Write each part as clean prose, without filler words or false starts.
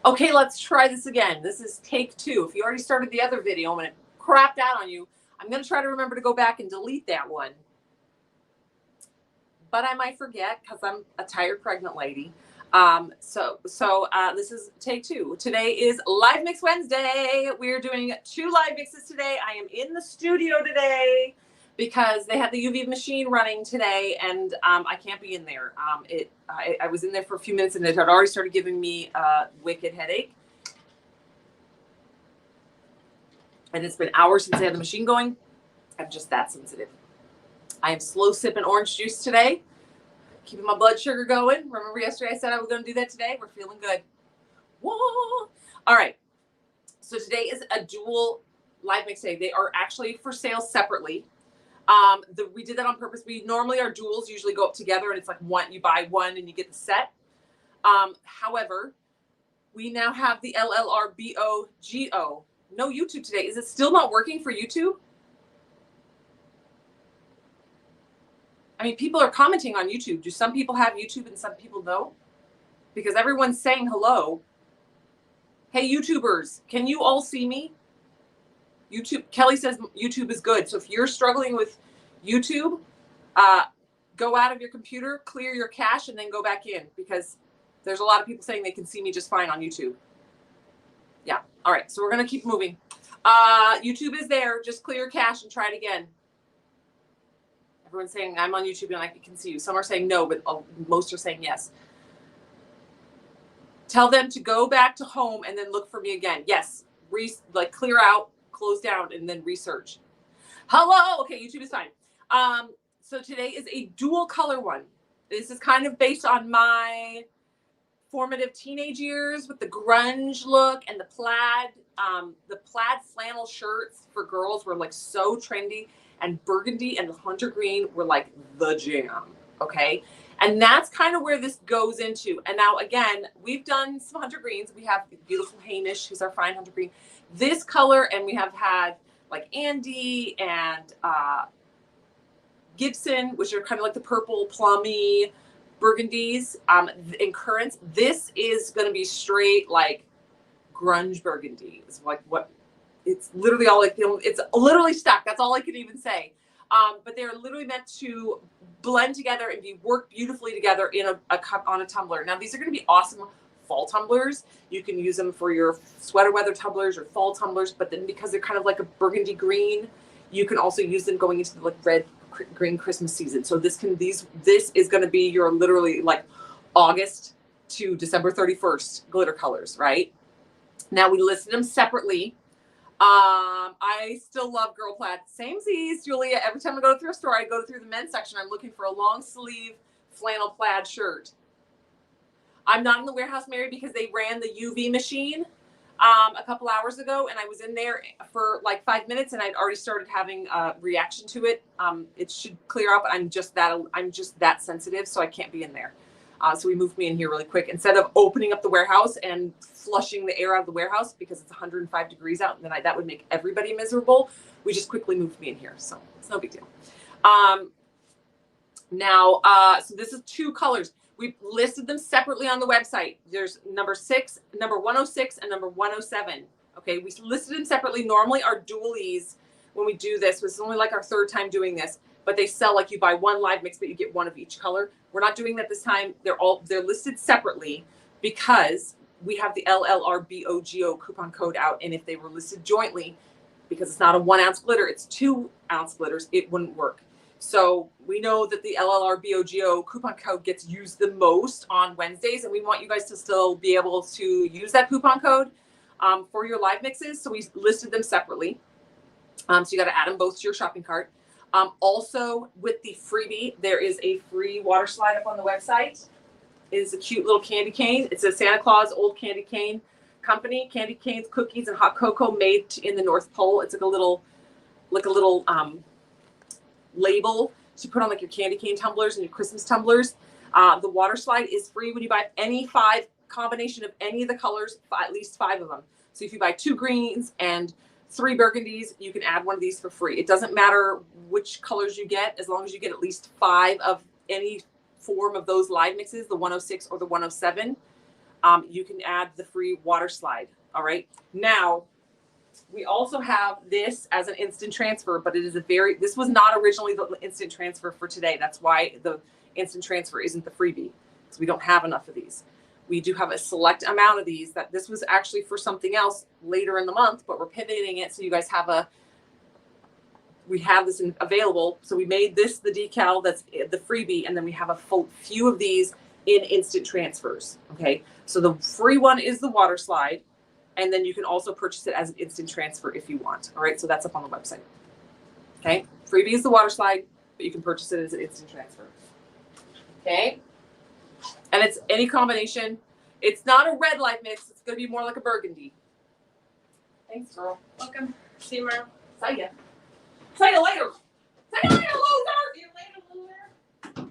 Okay, let's try this again. This is take 2. If you already started the other video and it crapped out on you, I'm going to try to remember to go back and delete that one. But I might forget because I'm a tired pregnant lady. So this is take 2. Today is Live Mix Wednesday. We're doing 2 live mixes today. I am in the studio today because they had the UV machine running today, and I can't be in there. I was in there for a few minutes, and it had already started giving me a wicked headache. And it's been hours since I had the machine going. I'm just that sensitive. I am slow sipping orange juice today, keeping my blood sugar going. Remember yesterday I said I was going to do that today? We're feeling good. Whoa. All right. So today is a dual live mix day. They are actually for sale separately. We did that on purpose. Normally our duals usually go up together, and it's like you buy one and you get the set. However, we now have the LLRBOGO. No YouTube today. Is it still not working for YouTube? I mean, people are commenting on YouTube. Do some people have YouTube and some people don't? Because everyone's saying hello. Hey, YouTubers, can you all see me? YouTube. Kelly says YouTube is good. So if you're struggling with YouTube, go out of your computer, clear your cache, and then go back in, because there's a lot of people saying they can see me just fine on YouTube. Yeah. All right. So we're going to keep moving. YouTube is there. Just clear your cache and try it again. Everyone's saying I'm on YouTube and I can see you. Some are saying no, but most are saying yes. Tell them to go back to home and then look for me again. Yes. Clear out, close down, and then research. Hello. Okay. YouTube is fine. So today is a dual color one. This is kind of based on my formative teenage years with the grunge look and the plaid flannel shirts for girls were like so trendy, and burgundy and hunter green were like the jam. Okay. And that's kind of where this goes into. And now again, we've done some hunter greens. We have beautiful Hamish, who's our fine hunter green, this color. And we have had like Andy and Gibson, which are kind of like the purple plummy burgundies, in currants. This is going to be straight like grunge burgundy. It's like what it's literally all like, it's literally stuck. That's all I can even say. But they're literally meant to blend together and work beautifully together in a cup on a tumbler. Now these are going to be awesome fall tumblers. You can use them for your sweater weather tumblers or fall tumblers, but then because they're kind of like a burgundy green, you can also use them going into the like red green Christmas season. So this is going to be your literally like August to December 31st glitter colors, right? Now we listed them separately. I still love girl plaid. Same Z's, Julia. Every time I go through a store, I go through the men's section. I'm looking for a long sleeve flannel plaid shirt. I'm not in the warehouse, Mary, because they ran the UV machine a couple hours ago, and I was in there for like 5 minutes, and I'd already started having a reaction to it. It should clear up. I'm just that sensitive, so I can't be in there. So we moved me in here really quick instead of opening up the warehouse and flushing the air out of the warehouse because it's 105 degrees out, and then that would make everybody miserable. We just quickly moved me in here, so it's no big deal. So this is 2 colors. We listed them separately on the website. There's number 106, and number 107. Okay, we listed them separately. Normally our dualies, when we do this, was only like our 3rd time doing this, but they sell like you buy 1 live mix, but you get 1 of each color. We're not doing that this time. They're listed separately because we have the LLRBOGO coupon code out, and if they were listed jointly, because it's not a 1 ounce glitter, it's 2 ounce glitters, it wouldn't work. So we know that the LLRBOGO coupon code gets used the most on Wednesdays, and we want you guys to still be able to use that coupon code for your live mixes. So we listed them separately. So you got to add them both to your shopping cart. Also with the freebie, there is a free water slide up on the website. It is a cute little candy cane. It's a Santa Claus old candy cane company. Candy canes, cookies, and hot cocoa made in the North Pole. It's like a little label to put on like your candy cane tumblers and your Christmas tumblers. The water slide is free when you buy any 5 combination of any of the colors, at least 5 of them. So if you buy 2 greens and 3 burgundies, you can add one of these for free. It doesn't matter which colors you get, as long as you get at least 5 of any form of those live mixes, the 106 or the 107. you can add the free water slide. All right. Now, we also have this as an instant transfer, but it is this was not originally the instant transfer for today. That's why the instant transfer isn't the freebie, because we don't have enough of these. We do have a select amount of these. That this was actually for something else later in the month, but we're pivoting it so you guys have we have this available. So we made this the decal that's the freebie, and then we have a few of these in instant transfers. Okay, so the free one is the water slide, and then you can also purchase it as an instant transfer if you want. All right, so that's up on the website. Okay, freebie is the water slide, but you can purchase it as an instant transfer. Okay, and it's any combination. It's not a red light mix. It's going to be more like a burgundy. Thanks, girl. Welcome. See you tomorrow. See ya. See you later. See you later, loser. See you later, loser.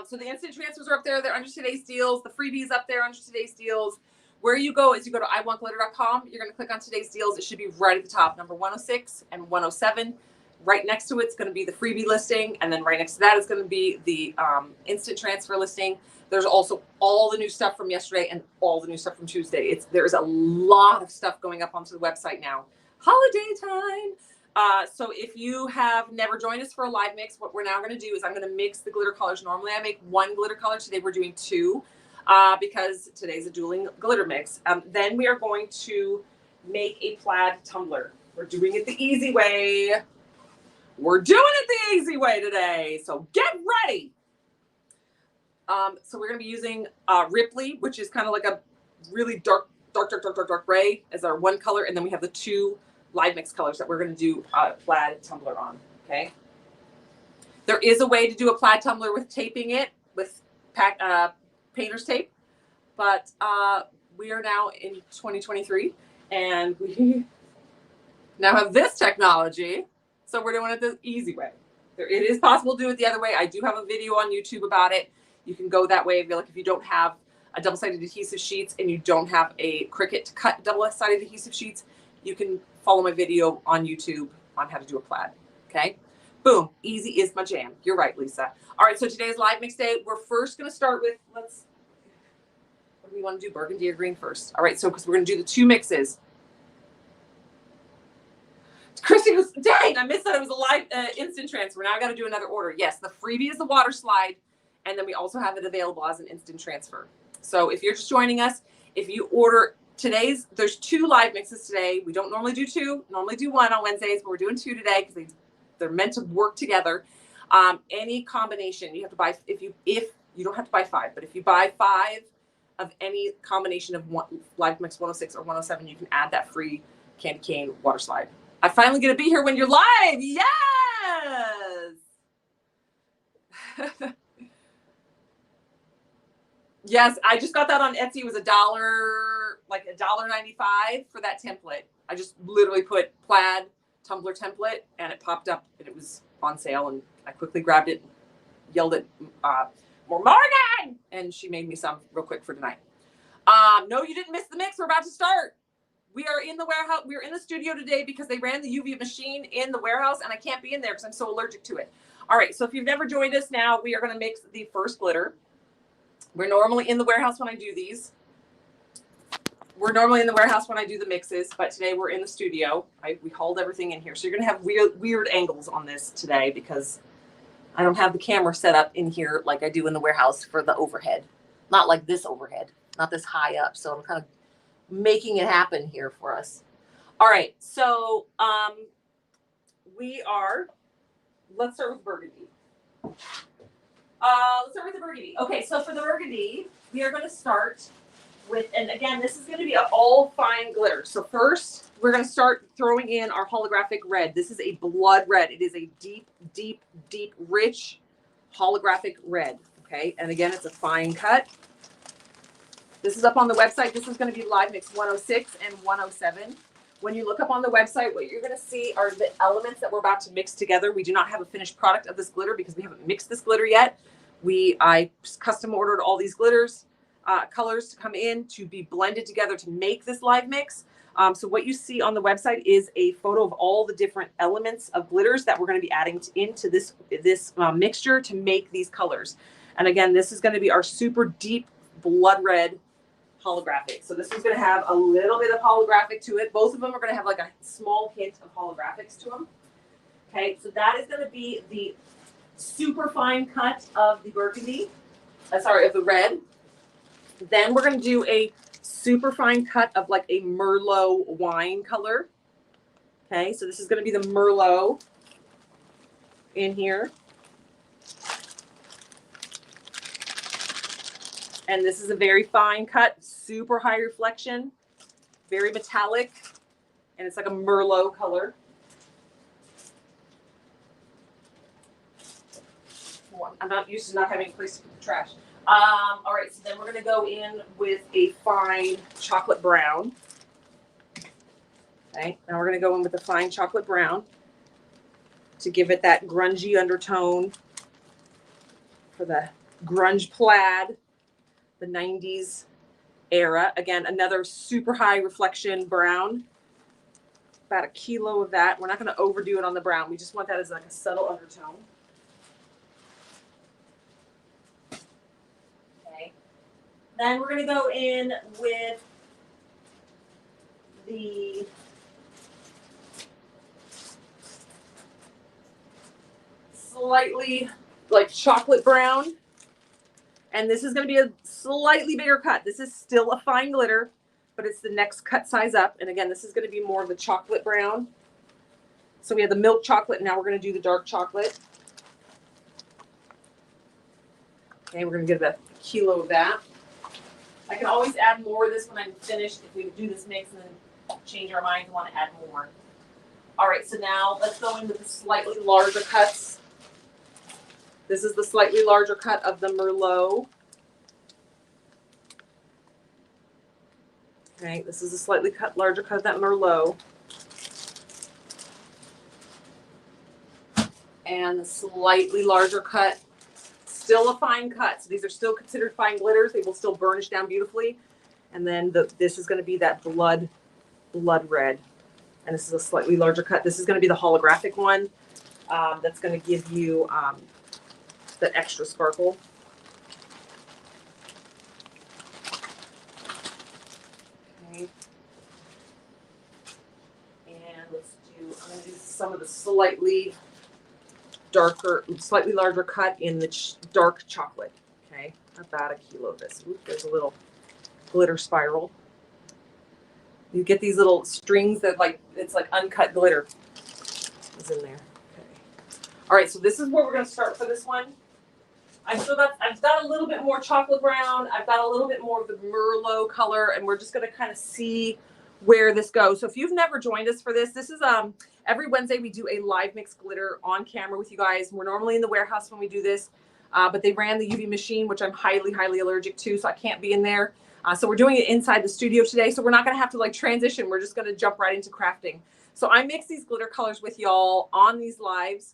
So the instant transfers are up there. They're under today's deals. The freebies up there under today's deals. Where you go is you go to iwantglitter.com. You're going to click on today's deals. It should be right at the top, number 106 and 107. Right next to it's going to be the freebie listing, and then right next to that is going to be the instant transfer listing. There's also all the new stuff from yesterday and all the new stuff from Tuesday. There's a lot of stuff going up onto the website now. Holiday time. So if you have never joined us for a live mix, what we're now going to do is I'm going to mix the glitter colors. Normally I make one glitter color. Today we're doing two because today's a dueling glitter mix. Then we are going to make a plaid tumbler. We're doing it the easy way. We're doing it the easy way today, so get ready. So we're going to be using Ripley, which is kind of like a really dark gray as our one color, and then we have the two live mix colors that we're going to do plaid tumbler on. Okay. There is a way to do a plaid tumbler with taping it with painter's tape, but we are now in 2023, and we now have this technology. So we're doing it the easy way. It is possible to do it the other way. I do have a video on YouTube about it. You can go that way. If you don't have a double-sided adhesive sheets and you don't have a Cricut to cut double-sided adhesive sheets, you can follow my video on YouTube on how to do a plaid. Okay? Boom. Easy is my jam. You're right, Lisa. All right, so today's live mix day. We're first going to start with, what do we want to do, burgundy or green first? All right, so because we're going to do the two mixes. Christy goes, dang, I missed that it was a live instant transfer. Now I got to do another order. Yes, the freebie is the water slide, and then we also have it available as an instant transfer. So if you're just joining us, if you order there's two live mixes today. We don't normally do two, normally do one on Wednesdays, but we're doing two today because they're meant to work together. Any combination, you have to buy, if you don't have to buy 5, but if you buy 5 of any combination of live mix 106 or 107, you can add that free candy cane water slide. I finally get to be here when you're live. Yes. Yes, I just got that on Etsy. It was like $1.95 for that template. I just literally put plaid tumbler template, and it popped up, and it was on sale, and I quickly grabbed it, yelled at Morgan, and she made me some real quick for tonight. No, you didn't miss the mix. We're about to start. We are in the warehouse. We're in the studio today because they ran the UV machine in the warehouse, and I can't be in there because I'm so allergic to it. All right, so if you've never joined us now, we are going to mix the first glitter. We're normally in the warehouse when I do these. We're normally in the warehouse when I do the mixes, but today we're in the studio. We hauled everything in here. So you're going to have weird angles on this today because I don't have the camera set up in here like I do in the warehouse for the overhead. Not like this overhead, not this high up. So I'm kind of making it happen here for us. All right, so let's start with burgundy. Let's start with the burgundy. Okay, so for the burgundy, we are going to start with, and again, this is going to be an all fine glitter. So first, we're going to start throwing in our holographic red. This is a blood red. It is a deep, rich holographic red. Okay, and again, it's a fine cut. This is up on the website. This is going to be live mix 106 and 107. When you look up on the website, what you're going to see are the elements that we're about to mix together. We do not have a finished product of this glitter because we haven't mixed this glitter yet. I custom ordered all these glitters, colors to come in to be blended together to make this live mix. So what you see on the website is a photo of all the different elements of glitters that we're going to be adding into this mixture to make these colors. And again, this is going to be our super deep blood red holographic. So this is going to have a little bit of holographic to it. Both of them are going to have like a small hint of holographics to them. Okay, so that is going to be the super fine cut of the burgundy. Sorry, of the red. Then we're going to do a super fine cut of like a Merlot wine color. Okay, so this is going to be the Merlot in here. And this is a very fine cut, super high reflection, very metallic, and it's like a Merlot color. I'm not used to not having a place to put the trash. All right, so then we're going to go in with a fine chocolate brown. Okay, now we're going to go in with a fine chocolate brown to give it that grungy undertone for the grunge plaid, the 90s era. Again, another super high reflection brown. About a kilo of that. We're not going to overdo it on the brown. We just want that as like a subtle undertone. Okay. Then we're going to go in with the slightly like chocolate brown. And this is going to be a slightly bigger cut. This is still a fine glitter, but it's the next cut size up. And again, this is going to be more of the chocolate brown. So we have the milk chocolate, and now we're going to do the dark chocolate. Okay, we're going to get about a kilo of that. I can always add more of this when I'm finished if we do this mix and then change our mind and want to add more. All right, so now let's go in with the slightly larger cuts. This is the slightly larger cut of the Merlot. Okay, this is a slightly larger cut of that Merlot. And the slightly larger cut, still a fine cut. So these are still considered fine glitters. They will still burnish down beautifully. And then this is going to be that blood red. And this is a slightly larger cut. This is going to be the holographic one. That's going to give you that extra sparkle. Okay. And I'm going to do some of the slightly darker, slightly larger cut in the dark chocolate. Okay, about a kilo of this. Ooh, there's a little glitter spiral. You get these little strings that it's like uncut glitter is in there. Okay. All right, so this is where we're going to start for this one. I've got a little bit more chocolate brown. I've got a little bit more of the Merlot color, and we're just going to kind of see where this goes. So if you've never joined us for this is every Wednesday we do a live mix glitter on camera with you guys. We're normally in the warehouse when we do this, but they ran the UV machine, which I'm highly, highly allergic to, so I can't be in there. So we're doing it inside the studio today, so we're not going to have to transition. We're just going to jump right into crafting. So I mix these glitter colors with y'all on these lives,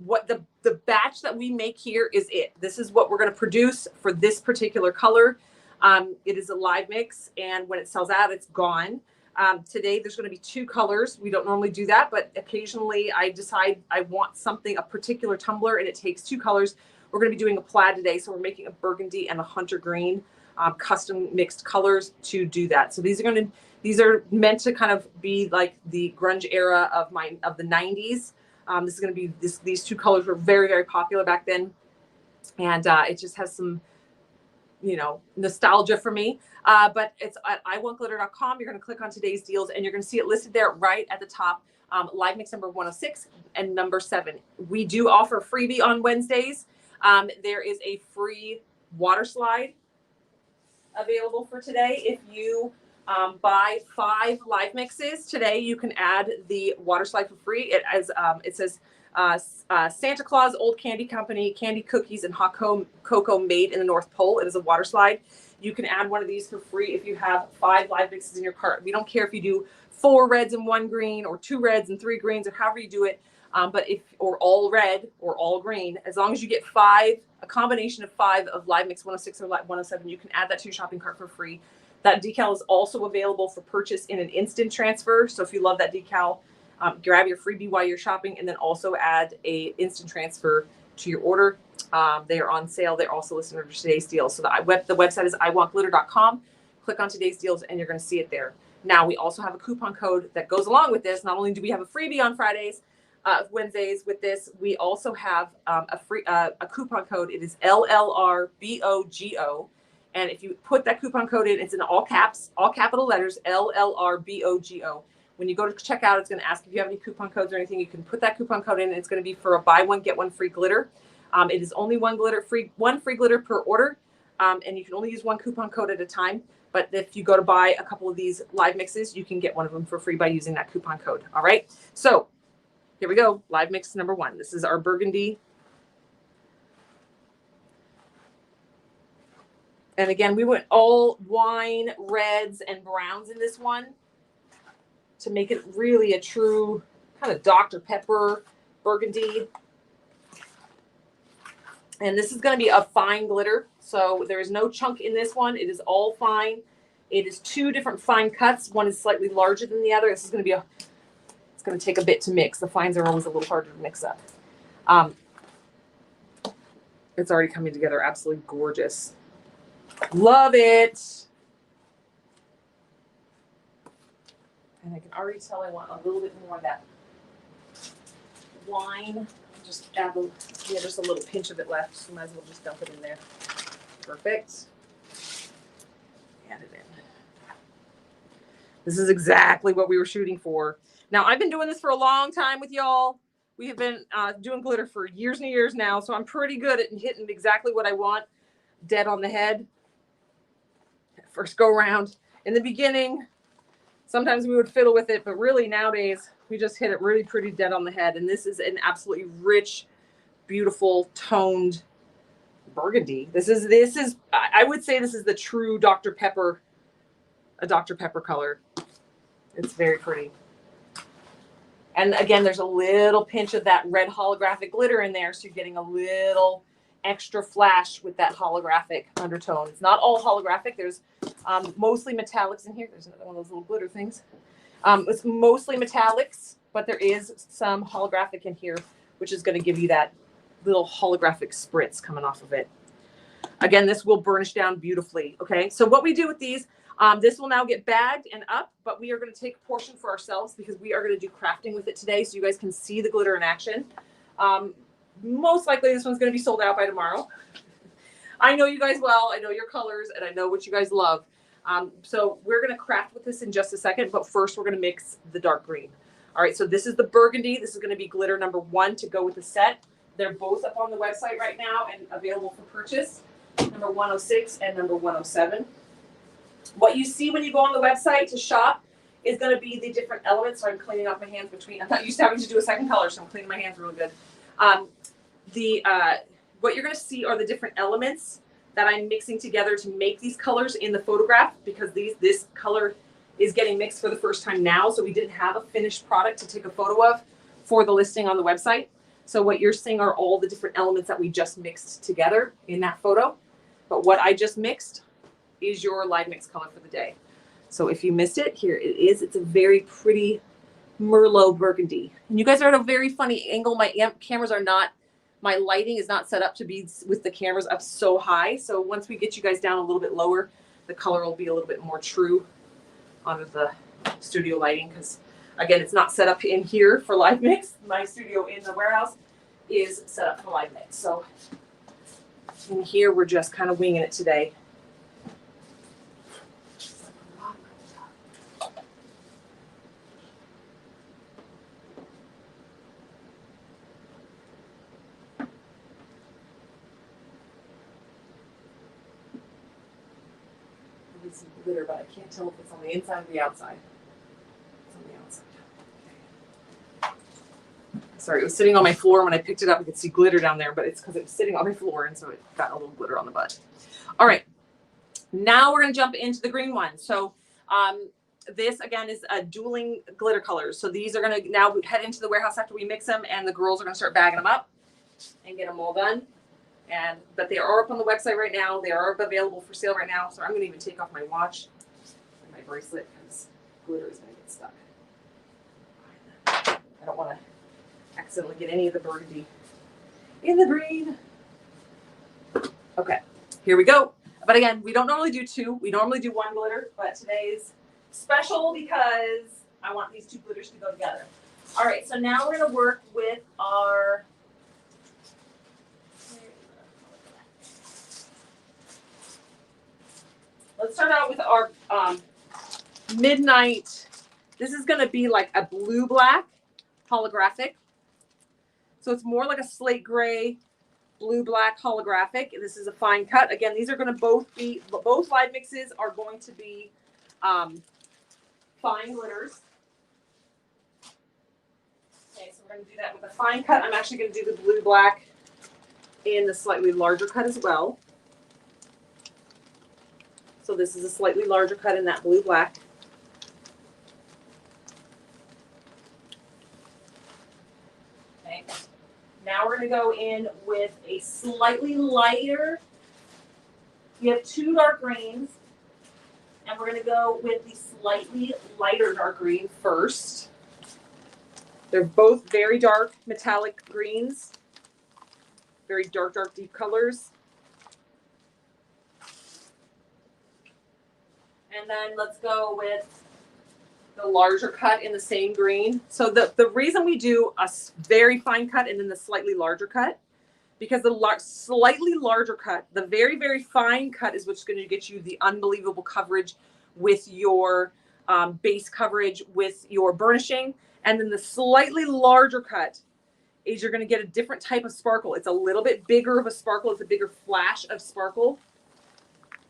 what the batch that we make here is it. This is what we're going to produce for this particular color. It is a live mix, and when it sells out, it's gone. Today, there's going to be 2 colors. We don't normally do that, but occasionally I decide I want a particular tumbler, and it takes 2 colors. We're going to be doing a plaid today, so we're making a burgundy and a hunter green, custom mixed colors to do that. So these are meant to kind of be like the grunge era of the 90s. This is going to be these 2 colors were very, very popular back then, and it just has some nostalgia for me. But it's at iwantglitter.com. You're going to click on today's deals, and you're going to see it listed there right at the top. Live mix number 106 and number 7. We do offer freebie on Wednesdays. There is a free water slide available for today. If you buy 5 live mixes today, you can add the water slide for free. It says Santa Claus, Old Candy Company, candy cookies, and hot cocoa made in the North Pole. It is a water slide. You can add one of these for free if you have 5 live mixes in your cart. We don't care if you do 4 reds and 1 green, or 2 reds and 3 greens, or however you do it. Or all red or all green, as long as you get a combination of 5 of live mix 106 or 107, you can add that to your shopping cart for free. That decal is also available for purchase in an instant transfer. So if you love that decal, grab your freebie while you're shopping, and then also add a instant transfer to your order. They are on sale. They're also listed under today's deals. So the website is iwantglitter.com. Click on today's deals and you're going to see it there. Now we also have a coupon code that goes along with this. Not only do we have a freebie on Fridays, Wednesdays with this, we also have a coupon code. It is LLRBOGO. And if you put that coupon code in, it's in all caps, all capital letters, LLRBOGO. When you go to checkout, it's going to ask if you have any coupon codes or anything. You can put that coupon code in. And it's going to be for a buy one, get one free glitter. It is only one free glitter per order. And you can only use one coupon code at a time. But if you go to buy a couple of these live mixes, you can get one of them for free by using that coupon code. All right. So here we go. Live mix number 1. This is our burgundy. And again, we went all wine, reds, and browns in this one to make it really a true kind of Dr. Pepper burgundy. And this is going to be a fine glitter. So there is no chunk in this one. It is all fine. It is 2 different fine cuts. One is slightly larger than the other. This is going to be it's going to take a bit to mix. The fines are always a little harder to mix up. It's already coming together absolutely gorgeous. Love it. And I can already tell I want a little bit more of that wine. Just add just a little pinch of it left, so might as well just dump it in there. Perfect. Add it in. This is exactly what we were shooting for. Now, I've been doing this for a long time with y'all. We have been doing glitter for years and years now, so I'm pretty good at hitting exactly what I want, dead on the head. First go around. In the beginning, sometimes we would fiddle with it, but really nowadays, we just hit it really pretty dead on the head. And this is an absolutely rich, beautiful, toned burgundy. This is I would say this is the true Dr. Pepper, a Dr. Pepper color. It's very pretty. And again, there's a little pinch of that red holographic glitter in there. So you're getting a little extra flash with that holographic undertone. It's not all holographic. There's mostly metallics in here. There's another one of those little glitter things. It's mostly metallics, but there is some holographic in here, which is going to give you that little holographic spritz coming off of it. Again, this will burnish down beautifully. Okay, so what we do with these, this will now get bagged and up, but we are going to take a portion for ourselves because we are going to do crafting with it today so you guys can see the glitter in action. Most likely this one's going to be sold out by tomorrow. I know you guys well. I know your colors, and I know what you guys love. So we're going to craft with this in just a second, but first we're going to mix the dark green. All right, so this is the burgundy. This is going to be glitter number 1 to go with the set. They're both up on the website right now and available for purchase, number 106 and number 107. What you see when you go on the website to shop is going to be the different elements. So I'm cleaning off my hands between. I'm not used to having to do a second color, so I'm cleaning my hands real good. What you're going to see are the different elements that I'm mixing together to make these colors in the photograph, because this color is getting mixed for the first time now. So we didn't have a finished product to take a photo of for the listing on the website. So what you're seeing are all the different elements that we just mixed together in that photo. But what I just mixed is your live mix color for the day. So if you missed it, here it is. It's a very pretty Merlot burgundy. And you guys are at a very funny angle. My cameras are not, my lighting is not set up to be with the cameras up so high. So once we get you guys down a little bit lower, the color will be a little bit more true under the studio lighting, because again, it's not set up in here for live mix. My studio in the warehouse is set up for live mix. So in here, we're just kind of winging it today. Some glitter, but I can't tell if it's on the inside or the outside. It's on the outside. Okay. Sorry, it was sitting on my floor. When I picked it up, I could see glitter down there, but it's because it was sitting on my floor, and so it got a little glitter on the butt. All right, now we're going to jump into the green one. So this, again, is a dueling glitter colors. So these are going to now head into the warehouse after we mix them, and the girls are going to start bagging them up and get them all done. But they are up on the website right now. They are available for sale right now. So I'm going to even take off my watch and my bracelet because glitter is going to get stuck. I don't want to accidentally get any of the burgundy in the green. Okay, here we go. But again, we don't normally do two. We normally do one glitter, but today's special because I want these two glitters to go together. All right, so now we're gonna work with our, let's start out with our Midnight. This is gonna be like a blue-black holographic. So it's more like a slate gray, blue-black holographic. This is a fine cut. Again, these are gonna both live mixes are going to be fine glitters. Okay, so we're going to do that with a fine cut. I'm actually going to do the blue-black in the slightly larger cut as well. So this is a slightly larger cut in that blue-black. Okay. Now we're going to go in with a slightly lighter. We have two dark greens, and we're going to go with the slightly lighter dark green first. They're both very dark metallic greens, very dark, deep colors. And then let's go with the larger cut in the same green. So the reason we do a very fine cut and then the slightly larger cut, because the slightly larger cut, the very, very fine cut is what's going to get you the unbelievable coverage with your base coverage with your burnishing. And then the slightly larger cut is you're going to get a different type of sparkle. It's a little bit bigger of a sparkle. It's a bigger flash of sparkle.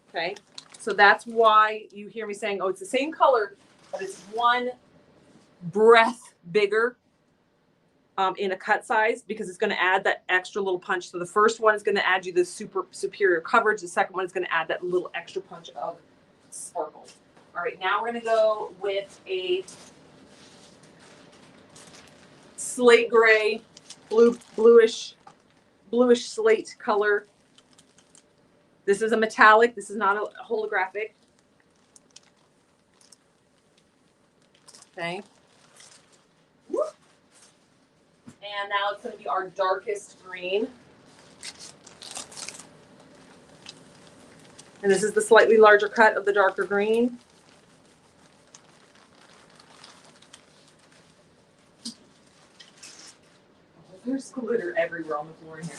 Okay. So that's why you hear me saying, oh, it's the same color, but it's one breath bigger in a cut size, because it's going to add that extra little punch. So the first one is going to add you the superior coverage. The second one is going to add that little extra punch of sparkle. All right. Now we're going to go with a slate gray, bluish slate color. This is a metallic. This is not a holographic. Okay. And now it's going to be our darkest green. And this is the slightly larger cut of the darker green. There's glitter everywhere on the floor in here.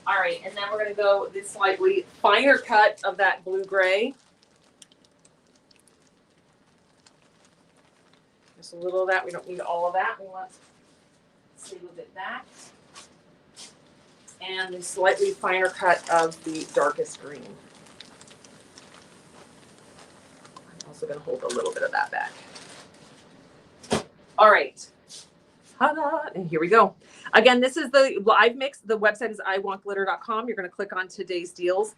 All right, and then we're going to go this slightly finer cut of that blue-gray. Just a little of that. We don't need all of that. We want to see a little bit back. And the slightly finer cut of the darkest green. I'm also going to hold a little bit of that back. All right. Ta-da! And here we go. Again, this is the live mix. The website is iwantglitter.com. You're going to click on today's deals.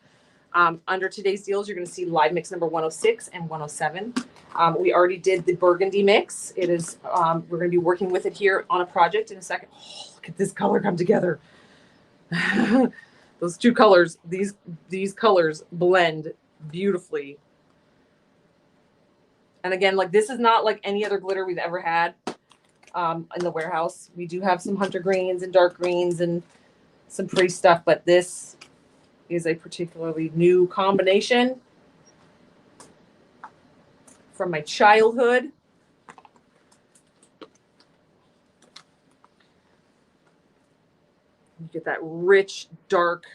Under today's deals, you're going to see live mix number 106 and 107. We already did the burgundy mix. It is, we're going to be working with it here on a project in a second. Oh, look at this color come together. Those two colors, these colors blend beautifully. And again, like this is not like any other glitter we've ever had. In the warehouse. We do have some hunter greens and dark greens and some pretty stuff, but this is a particularly new combination from my childhood. You get that rich, dark,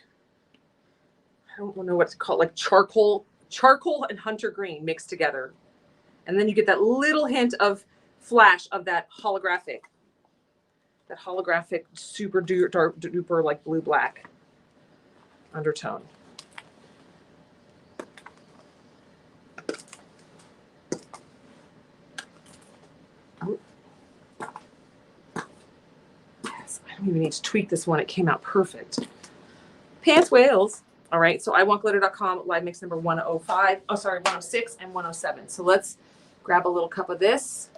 I don't know what to call it, like charcoal and hunter green mixed together. And then you get that little hint of flash of that holographic super dark duper like blue black undertone. Yes, I don't even need to tweak this one. It came out perfect. Pants whales. All right, so iwantglitter.com, live mix number 105. Oh, sorry, 106 and 107. So let's grab a little cup of this.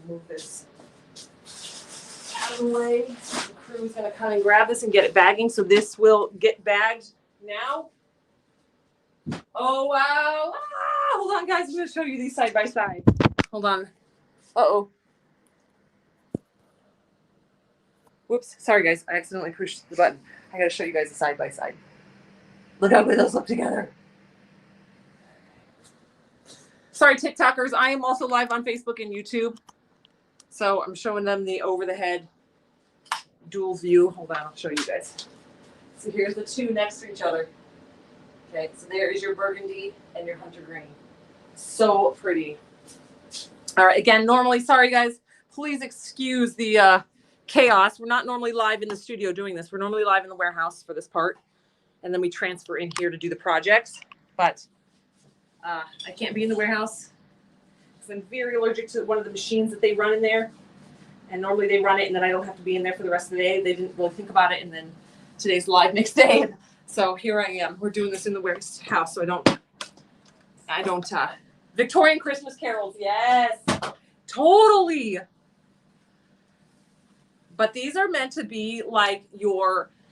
Move this out of the way. The crew is going to come and grab this and get it bagging. So this will get bagged now. Oh, wow. Ah, hold on, guys. I'm going to show you these side by side. Hold on. Uh-oh. Whoops. Sorry, guys. I accidentally pushed the button. I got to show you guys the side by side. Look how good those look together. Sorry, TikTokers. I am also live on Facebook and YouTube. So I'm showing them the over-the-head dual view. Hold on. I'll show you guys. So here's the two next to each other. Okay. So there is your burgundy and your hunter green. So pretty. All right. Again, normally, sorry, guys. Please excuse the chaos. We're not normally live in the studio doing this. We're normally live in the warehouse for this part. And then we transfer in here to do the projects. But I can't be in the warehouse because I'm very allergic to one of the machines that they run in there. And normally they run it and then I don't have to be in there for the rest of the day. They didn't really think about it. And then today's live next day. So here I am. We're doing this in the warehouse so I don't Victorian Christmas carols. Yes, totally. But these are meant to be like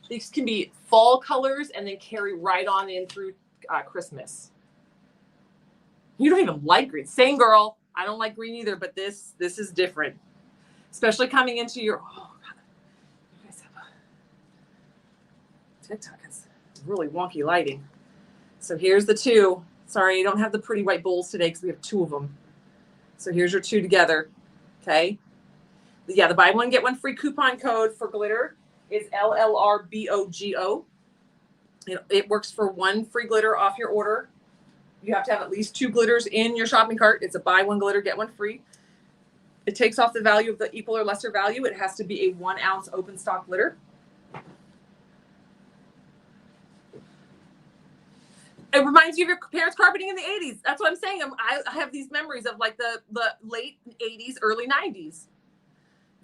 these can be fall colors and then carry right on in through Christmas. You don't even like green. Same girl. I don't like green either, but this is different. Especially coming into your, oh God, you guys have TikTok has really wonky lighting. So here's the two. Sorry, you don't have the pretty white bowls today because we have two of them. So here's your two together. Okay. Yeah, the buy one, get one free coupon code for glitter is LLRBOGO. It works for one free glitter off your order. You have to have at least 2 glitters in your shopping cart. It's a buy one glitter, get one free. It takes off the value of the equal or lesser value. It has to be a 1 ounce open stock glitter. It reminds you of your parents' carpeting in the 80s. That's what I'm saying. I have these memories of like the late 80s, early 90s.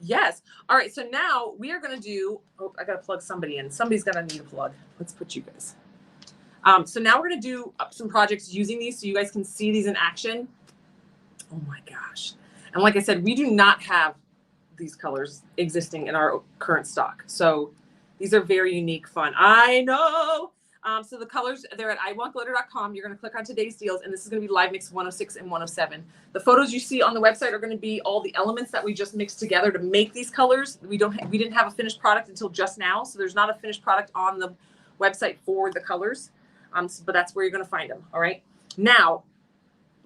Yes. All right. So now we are going to do, oh, I got to plug somebody in. Somebody's going to need a plug. Let's put you guys. So now we're going to do some projects using these so you guys can see these in action. Oh my gosh. And like I said, we do not have these colors existing in our current stock. So these are very unique, fun. I know. So the colors, they're at iwantglitter.com. You're going to click on today's deals, and this is going to be live mix 106 and 107. The photos you see on the website are going to be all the elements that we just mixed together to make these colors. We didn't have a finished product until just now, so there's not a finished product on the website for the colors. But that's where you're going to find them. All right. Now,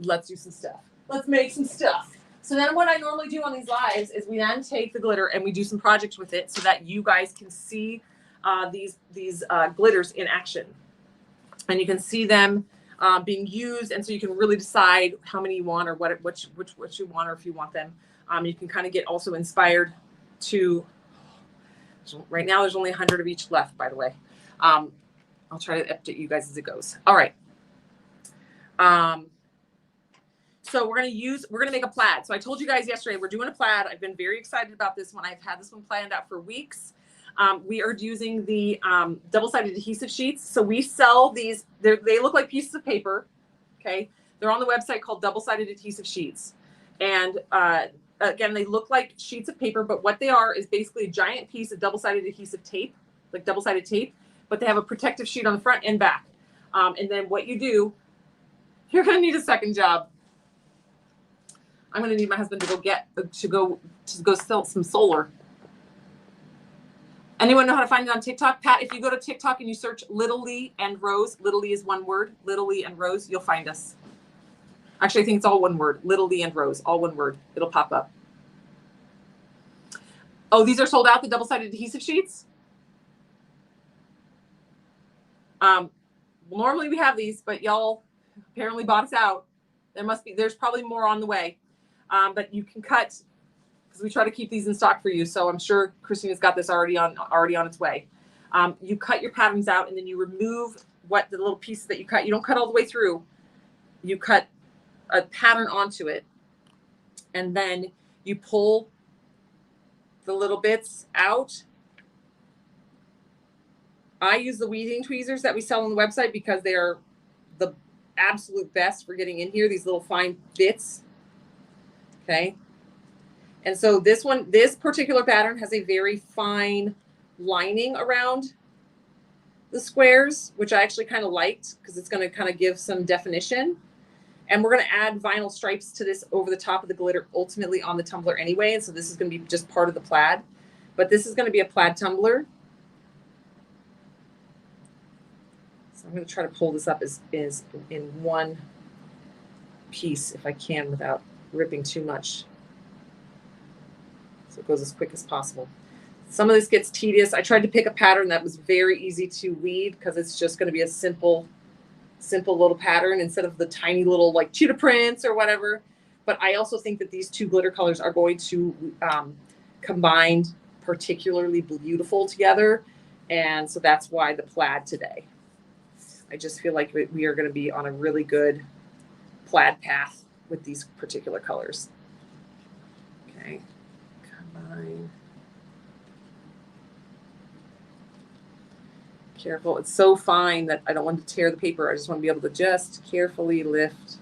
let's do some stuff. Let's make some stuff. So then what I normally do on these lives is we then take the glitter and we do some projects with it so that you guys can see these glitters in action, and you can see them being used, and so you can really decide how many you want or which you want, or if you want them. You can kind of get also inspired to. Right now, there's only 100 of each left, by the way. I'll try to update you guys as it goes. All right. So we're gonna make a plaid. So I told you guys yesterday we're doing a plaid. I've been very excited about this one. I've had this one planned out for weeks. We are using the double-sided adhesive sheets. So we sell these. They look like pieces of paper. Okay, they're on the website called double-sided adhesive sheets. And again, they look like sheets of paper, but what they are is basically a giant piece of double-sided adhesive tape, like double-sided tape. But they have a protective sheet on the front and back. And then what you do, you're gonna need a second job. I'm gonna need my husband to go sell some solar. Anyone know how to find it on TikTok? Pat, if you go to TikTok and you search Little Lee and Rose, Little Lee is one word, Little Lee and Rose, you'll find us. Actually, I think it's all one word, Little Lee and Rose, all one word. It'll pop up. Oh, these are sold out, the double-sided adhesive sheets? Normally we have these, but y'all apparently bought us out. There's probably more on the way. But you can cut, because we try to keep these in stock for you. So I'm sure Christina's got this already on its way. You cut your patterns out, and then you remove the little pieces that you cut. You don't cut all the way through. You cut a pattern onto it, and then you pull the little bits out. I use the weeding tweezers that we sell on the website because they are the absolute best for getting in here, these little fine bits. Okay. And so this particular pattern has a very fine lining around. the squares, which I actually kind of liked because it's going to kind of give some definition. And we're going to add vinyl stripes to this over the top of the glitter ultimately on the tumbler anyway. And so this is going to be just part of the plaid. But this is going to be a plaid tumbler. So I'm going to try to pull this up as in one piece if I can without ripping too much. So it goes as quick as possible. Some of this gets tedious. I tried to pick a pattern that was very easy to weave because it's just going to be a simple little pattern instead of the tiny little like cheetah prints or whatever. But I also think that these two glitter colors are going to combine particularly beautiful together. And so that's why the plaid today. I just feel like we are going to be on a really good plaid path with these particular colors. Okay, combine. Careful. It's so fine that I don't want to tear the paper. I just want to be able to just carefully lift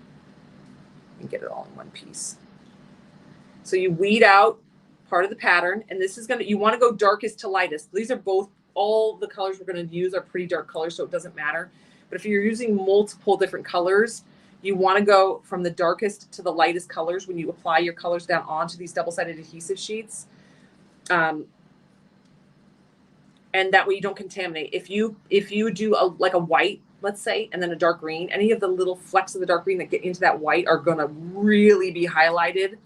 and get it all in one piece. So you weed out part of the pattern, and this is going to, you want to go darkest to lightest. These are both, all the colors we're going to use are pretty dark colors, so it doesn't matter. But if you're using multiple different colors, you want to go from the darkest to the lightest colors when you apply your colors down onto these double-sided adhesive sheets. And that way you don't contaminate. If you do like a white, let's say, and then a dark green, any of the little flecks of the dark green that get into that white are going to really be highlighted.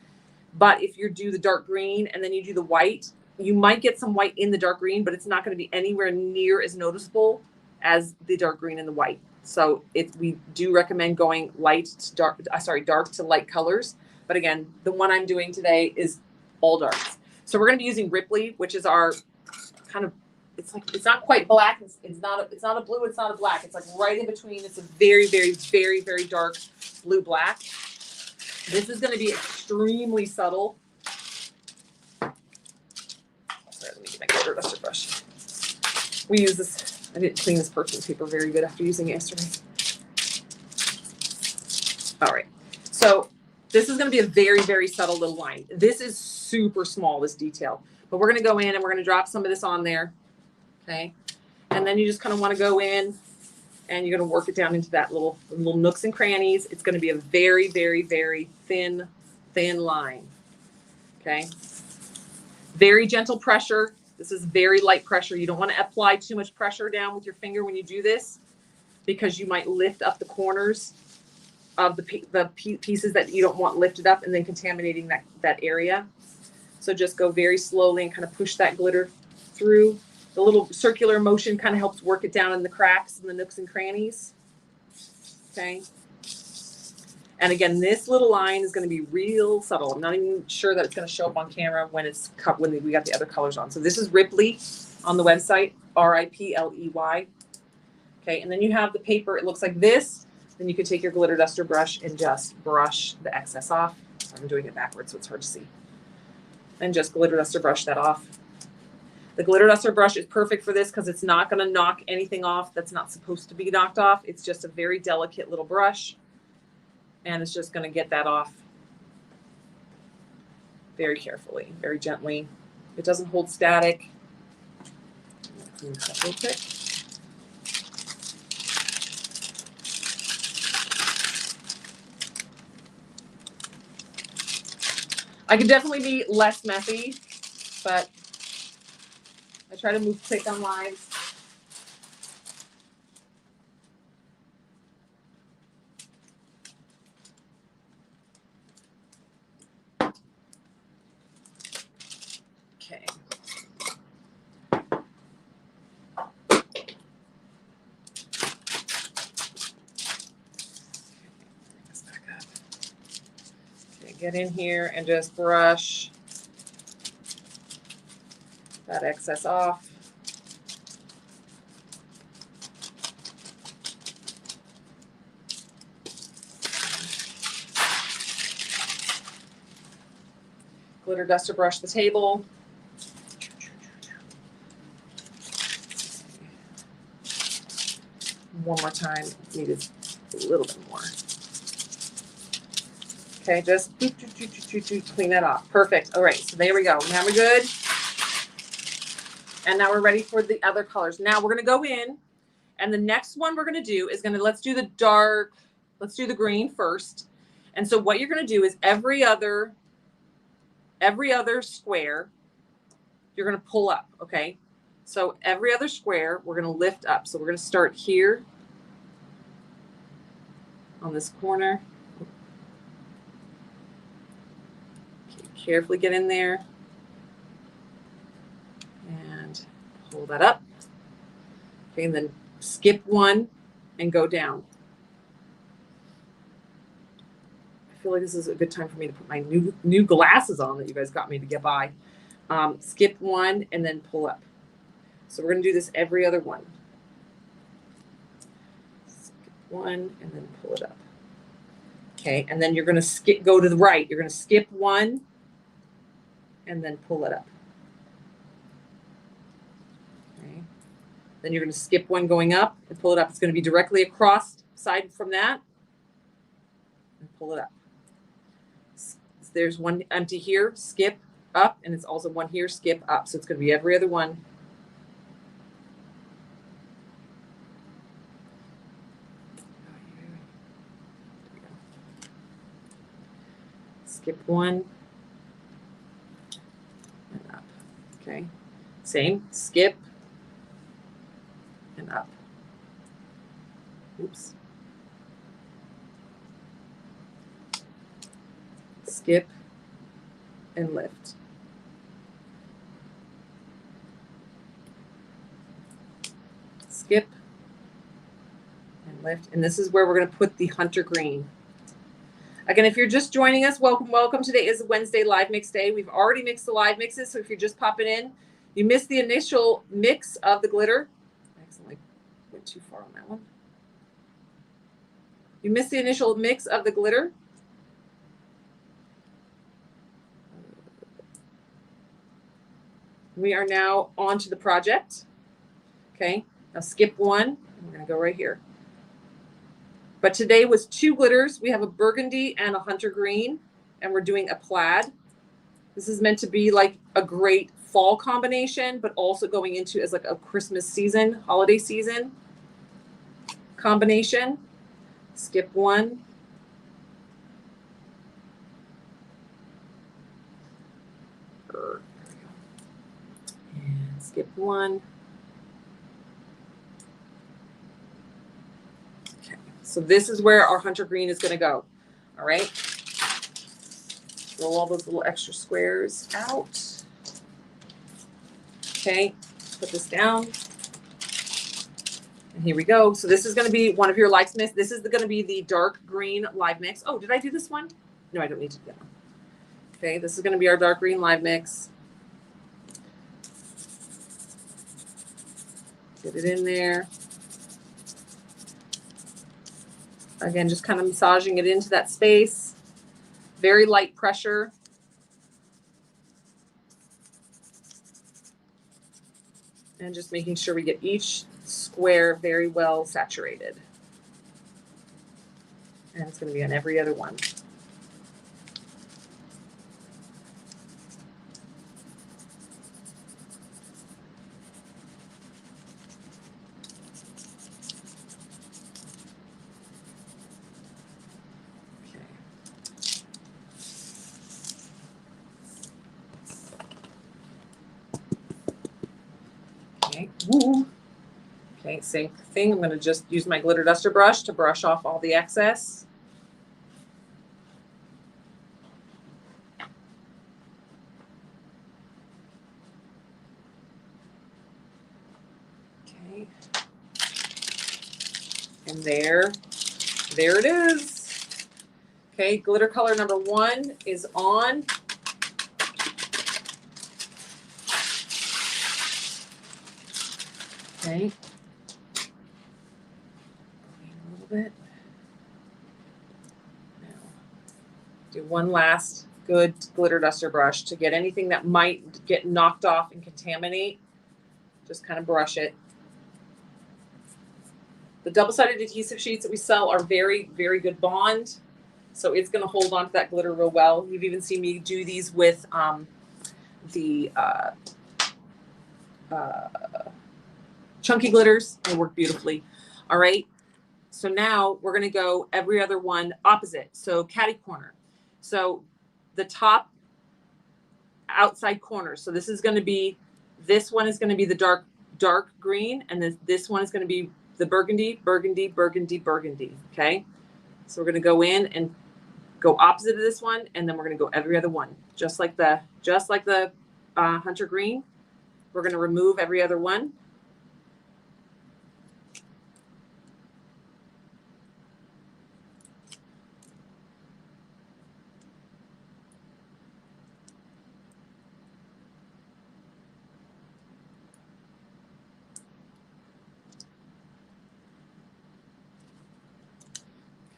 But if you do the dark green and then you do the white, you might get some white in the dark green, but it's not going to be anywhere near as noticeable as the dark green and the white. So we do recommend going light to dark, dark to light colors. But again, the one I'm doing today is all darks. So we're going to be using Ripley, which is our kind of, it's not quite black. It's not a blue. It's not a black. It's like right in between. It's a very, very, very, very dark blue black. This is going to be extremely subtle. Sorry, let me get my glitter duster brush. We use this. I didn't clean this parchment paper very good after using it yesterday. All right. So this is going to be a very, very subtle little line. This is super small, this detail. But we're going to go in and we're going to drop some of this on there. Okay. And then you just kind of want to go in and you're going to work it down into that little nooks and crannies. It's going to be a very, very, very thin line. Okay. Very gentle pressure. This is very light pressure. You don't want to apply too much pressure down with your finger when you do this because you might lift up the corners of the pieces that you don't want lifted up and then contaminating that area. So just go very slowly and kind of push that glitter through. The little circular motion kind of helps work it down in the cracks and the nooks and crannies. Okay. And again, this little line is going to be real subtle. I'm not even sure that it's going to show up on camera when we got the other colors on. So this is Ripley on the website, R-I-P-L-E-Y. Okay. And then you have the paper. It looks like this. Then you can take your glitter duster brush and just brush the excess off. I'm doing it backwards, so it's hard to see. And just glitter duster brush that off. The glitter duster brush is perfect for this because it's not going to knock anything off that's not supposed to be knocked off. It's just a very delicate little brush. And it's just going to get that off very carefully, very gently. It doesn't hold static. Clean this up real quick. I could definitely be less messy, but I try to move quick on lives. Okay. Get in here and just brush that excess off. Glitter duster brush the table. One more time, needed a little bit more. Okay, just clean that off. Perfect. All right, so there we go. Now we're good. And now we're ready for the other colors. Now we're going to go in And the next one we're going to do is let's do the dark, let's do the green first. And so what you're going to do is every other square, you're going to pull up. Okay. So every other square, we're going to lift up. So we're going to start here on this corner. Okay, carefully get in there and pull that up. Okay, and then skip one and go down. I feel like this is a good time for me to put my new glasses on that you guys got me to get by. Skip one and then pull up. So we're going to do this every other one. Skip one and then pull it up. Okay, and then you're going to go to the right. You're going to skip one and then pull it up. Okay. Then you're going to skip one going up and pull it up. It's going to be directly across side from that and pull it up. There's one empty here, skip up, and it's also one here, skip up. So it's going to be every other one. Skip one and up. Okay. Same, skip and up. Oops. Skip and lift. Skip and lift. And this is where we're going to put the hunter green. Again, if you're just joining us, welcome. Today is Wednesday live mix day. We've already mixed the live mixes. So if you're just popping in, you missed the initial mix of the glitter. I accidentally went too far on that one. You missed the initial mix of the glitter. We are now on to the project. Okay, now skip one. We're going to go right here. But today was two glitters. We have a burgundy and a hunter green, and we're doing a plaid. This is meant to be like a great fall combination, but also going into as like a Christmas season, holiday season combination. Skip one. And skip one. So this is where our hunter green is going to go. All right. Roll all those little extra squares out. Okay. Put this down. And here we go. So this is going to be one of your live mix. This is going to be the dark green live mix. Oh, did I do this one? No, I don't need to do that one. Okay. This is going to be our dark green live mix. Get it in there. Again, just kind of massaging it into that space. Very light pressure. And just making sure we get each square very well saturated. And it's going to be on every other one. Woo. Okay, same thing. I'm going to just use my glitter duster brush to brush off all the excess. Okay. And there it is. Okay, glitter color number 1 is on. Okay. A little bit. Now, do one last good glitter duster brush to get anything that might get knocked off and contaminate. Just kind of brush it. The double-sided adhesive sheets that we sell are very, very good bond. So it's going to hold on to that glitter real well. You've even seen me do these with the chunky glitters. They work beautifully. All right. So now we're going to go every other one opposite. So catty corner. So the top outside corner. So this is going to be, this one is going to be the dark green. And this one is going to be the burgundy, burgundy, burgundy, burgundy. Okay. So we're going to go in and go opposite of this one. And then we're going to go every other one, just like the hunter green. We're going to remove every other one.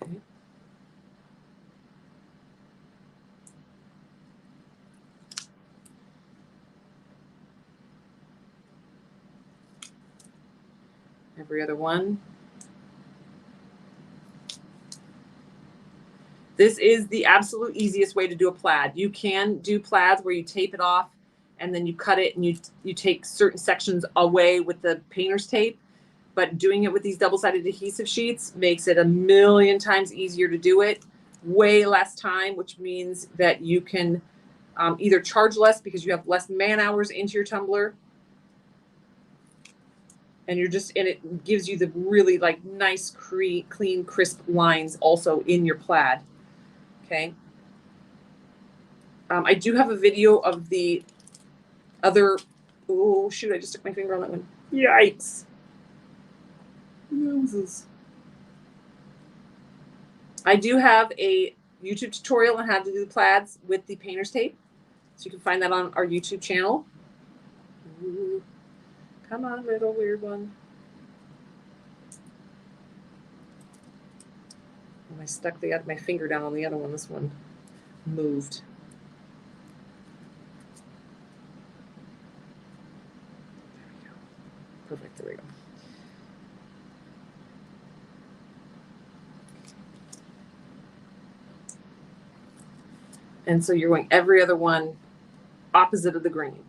Okay. Every other one. This is the absolute easiest way to do a plaid. You can do plaids where you tape it off and then you cut it and you take certain sections away with the painter's tape. But doing it with these double-sided adhesive sheets makes it a million times easier to do it. Way less time, which means that you can either charge less because you have less man hours into your tumbler. And it gives you the really like nice, clean, crisp lines also in your plaid. Okay. I do have a video of the other. Oh shoot! I just took my finger on that one. Yikes! Noses. I do have a YouTube tutorial on how to do the plaids with the painter's tape, so you can find that on our YouTube channel. Ooh. Come on, little weird one. I stuck my finger down on the other one. This one moved. There we go. Perfect. There we go. And so you're going every other one opposite of the green.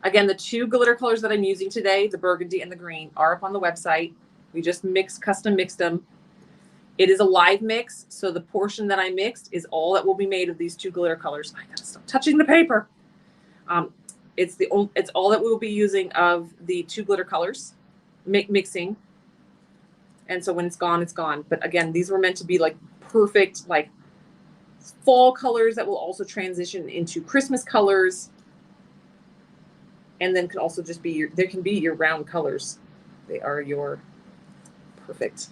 Again, the two glitter colors that I'm using today, the burgundy and the green, are up on the website. We just custom mixed them. It is a live mix, so the portion that I mixed is all that will be made of these two glitter colors. I gotta stop touching the paper. It's all that we'll be using of the two glitter colors, mixing. And so when it's gone, it's gone. But again, these were meant to be like perfect, like fall colors that will also transition into Christmas colors. And then can also just be there can be your round colors. They are your perfect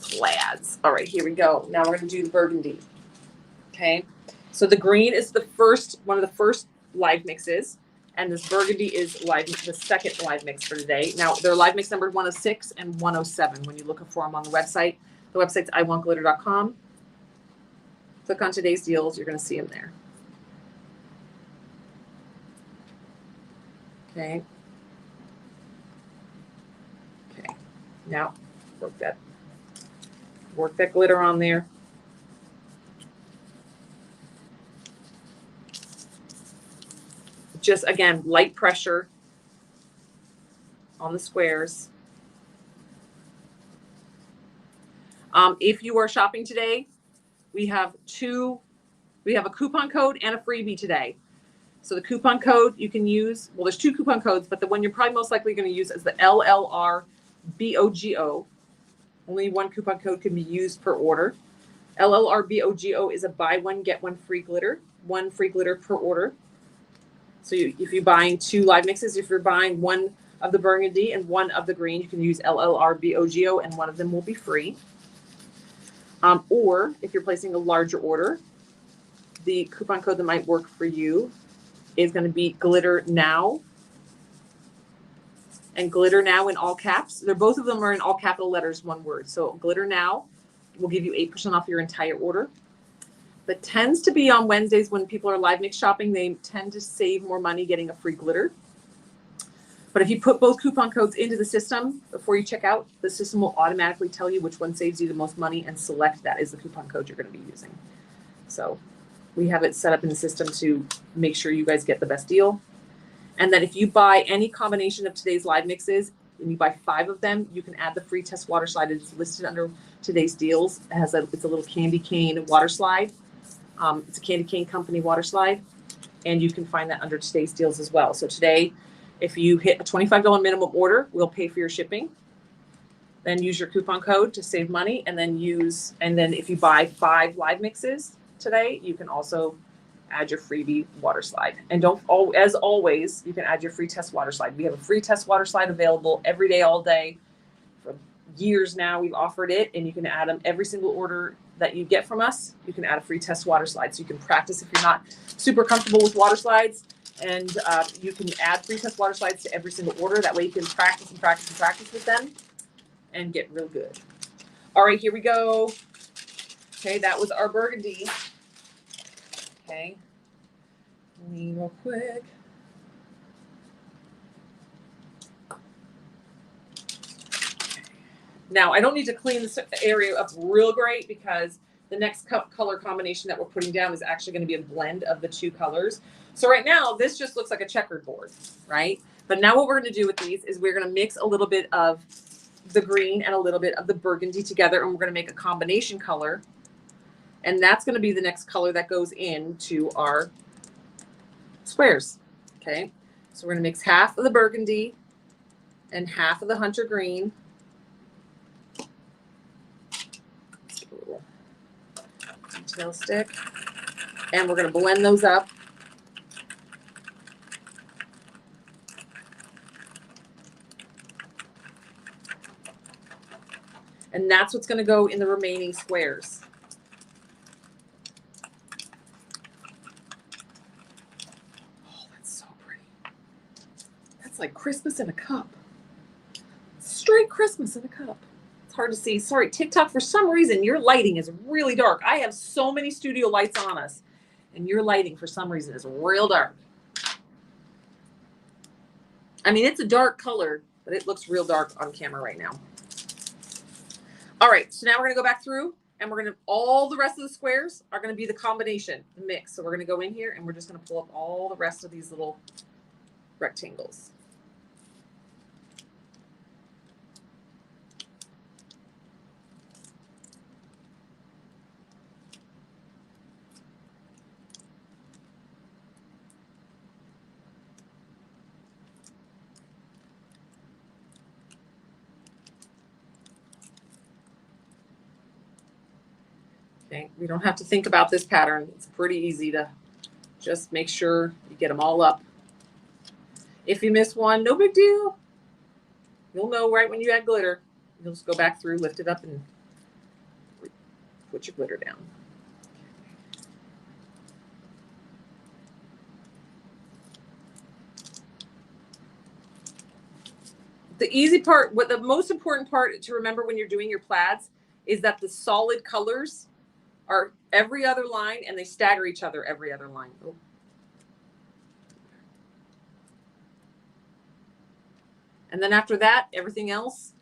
plaids. All right, here we go. Now we're going to do the burgundy. Okay. So the green is one of the first live mixes, and this burgundy is the second live mix for today. Now they're live mix number 106 and 107 when you look for them on the website. The website's iwantglitter.com. Click on today's deals. You're going to see them there. Okay. Okay. Now work that glitter on there. Just again, light pressure on the squares. If you are shopping today, we have a coupon code and a freebie today. So the coupon code you can use, well, there's two coupon codes, but the one you're probably most likely going to use is the LLRBOGO. Only one coupon code can be used per order. LLRBOGO is a buy one, get one free glitter, one free glitter per order. So if you're buying two live mixes, if you're buying one of the burgundy and one of the green, you can use LLRBOGO and one of them will be free. Or if you're placing a larger order, the coupon code that might work for you is going to be Glitter Now. And Glitter Now in all caps. Both of them are in all capital letters, one word. So Glitter Now will give you 8% off your entire order. That tends to be on Wednesdays when people are live mix shopping. They tend to save more money getting a free glitter. But if you put both coupon codes into the system before you check out, the system will automatically tell you which one saves you the most money and select that as the coupon code you're going to be using. So we have it set up in the system to make sure you guys get the best deal. And then if you buy any combination of today's live mixes, and you buy 5 of them, you can add the free test water slide. It's listed under today's deals. It's a little candy cane water slide. It's a candy cane company water slide, and you can find that under today's deals as well. So today, if you hit a $25 minimum order, we'll pay for your shipping. Then use your coupon code to save money, and then if you buy 5 live mixes today, you can also add your freebie water slide. And as always, you can add your free test water slide. We have a free test water slide available every day, all day. For years now, we've offered it, and you can add them every single order that you get from us. You can add a free test water slide. So you can practice if you're not super comfortable with water slides, and you can add free test water slides to every single order. That way you can practice and practice and practice with them and get real good. All right, here we go. Okay, that was our burgundy. Okay, real quick. Now I don't need to clean this area up real great because the next color combination that we're putting down is actually going to be a blend of the 2 colors. So right now this just looks like a checkered board, right? But now what we're going to do with these is we're going to mix a little bit of the green and a little bit of the burgundy together, and we're going to make a combination color. And that's going to be the next color that goes into our squares. Okay, so we're going to mix half of the burgundy and half of the hunter green. A little detail stick, and we're going to blend those up. And that's what's going to go in the remaining squares. Oh, that's so pretty. That's like Christmas in a cup. Straight Christmas in a cup. It's hard to see. Sorry, TikTok, for some reason, your lighting is really dark. I have so many studio lights on us, and your lighting, for some reason, is real dark. I mean, it's a dark color, but it looks real dark on camera right now. All right, so now we're going to go back through, and we're going to, all the rest of the squares are going to be the combination, the mix. So we're going to go in here, and we're just going to pull up all the rest of these little rectangles. Okay, we don't have to think about this pattern. It's pretty easy to just make sure you get them all up. If you miss one, no big deal. You'll know right when you add glitter. You'll just go back through, lift it up, and put your glitter down. The easy part, what the most important part to remember when you're doing your plaids is that the solid colors are every other line, and they stagger each other every other line. Oh. And then after that, everything else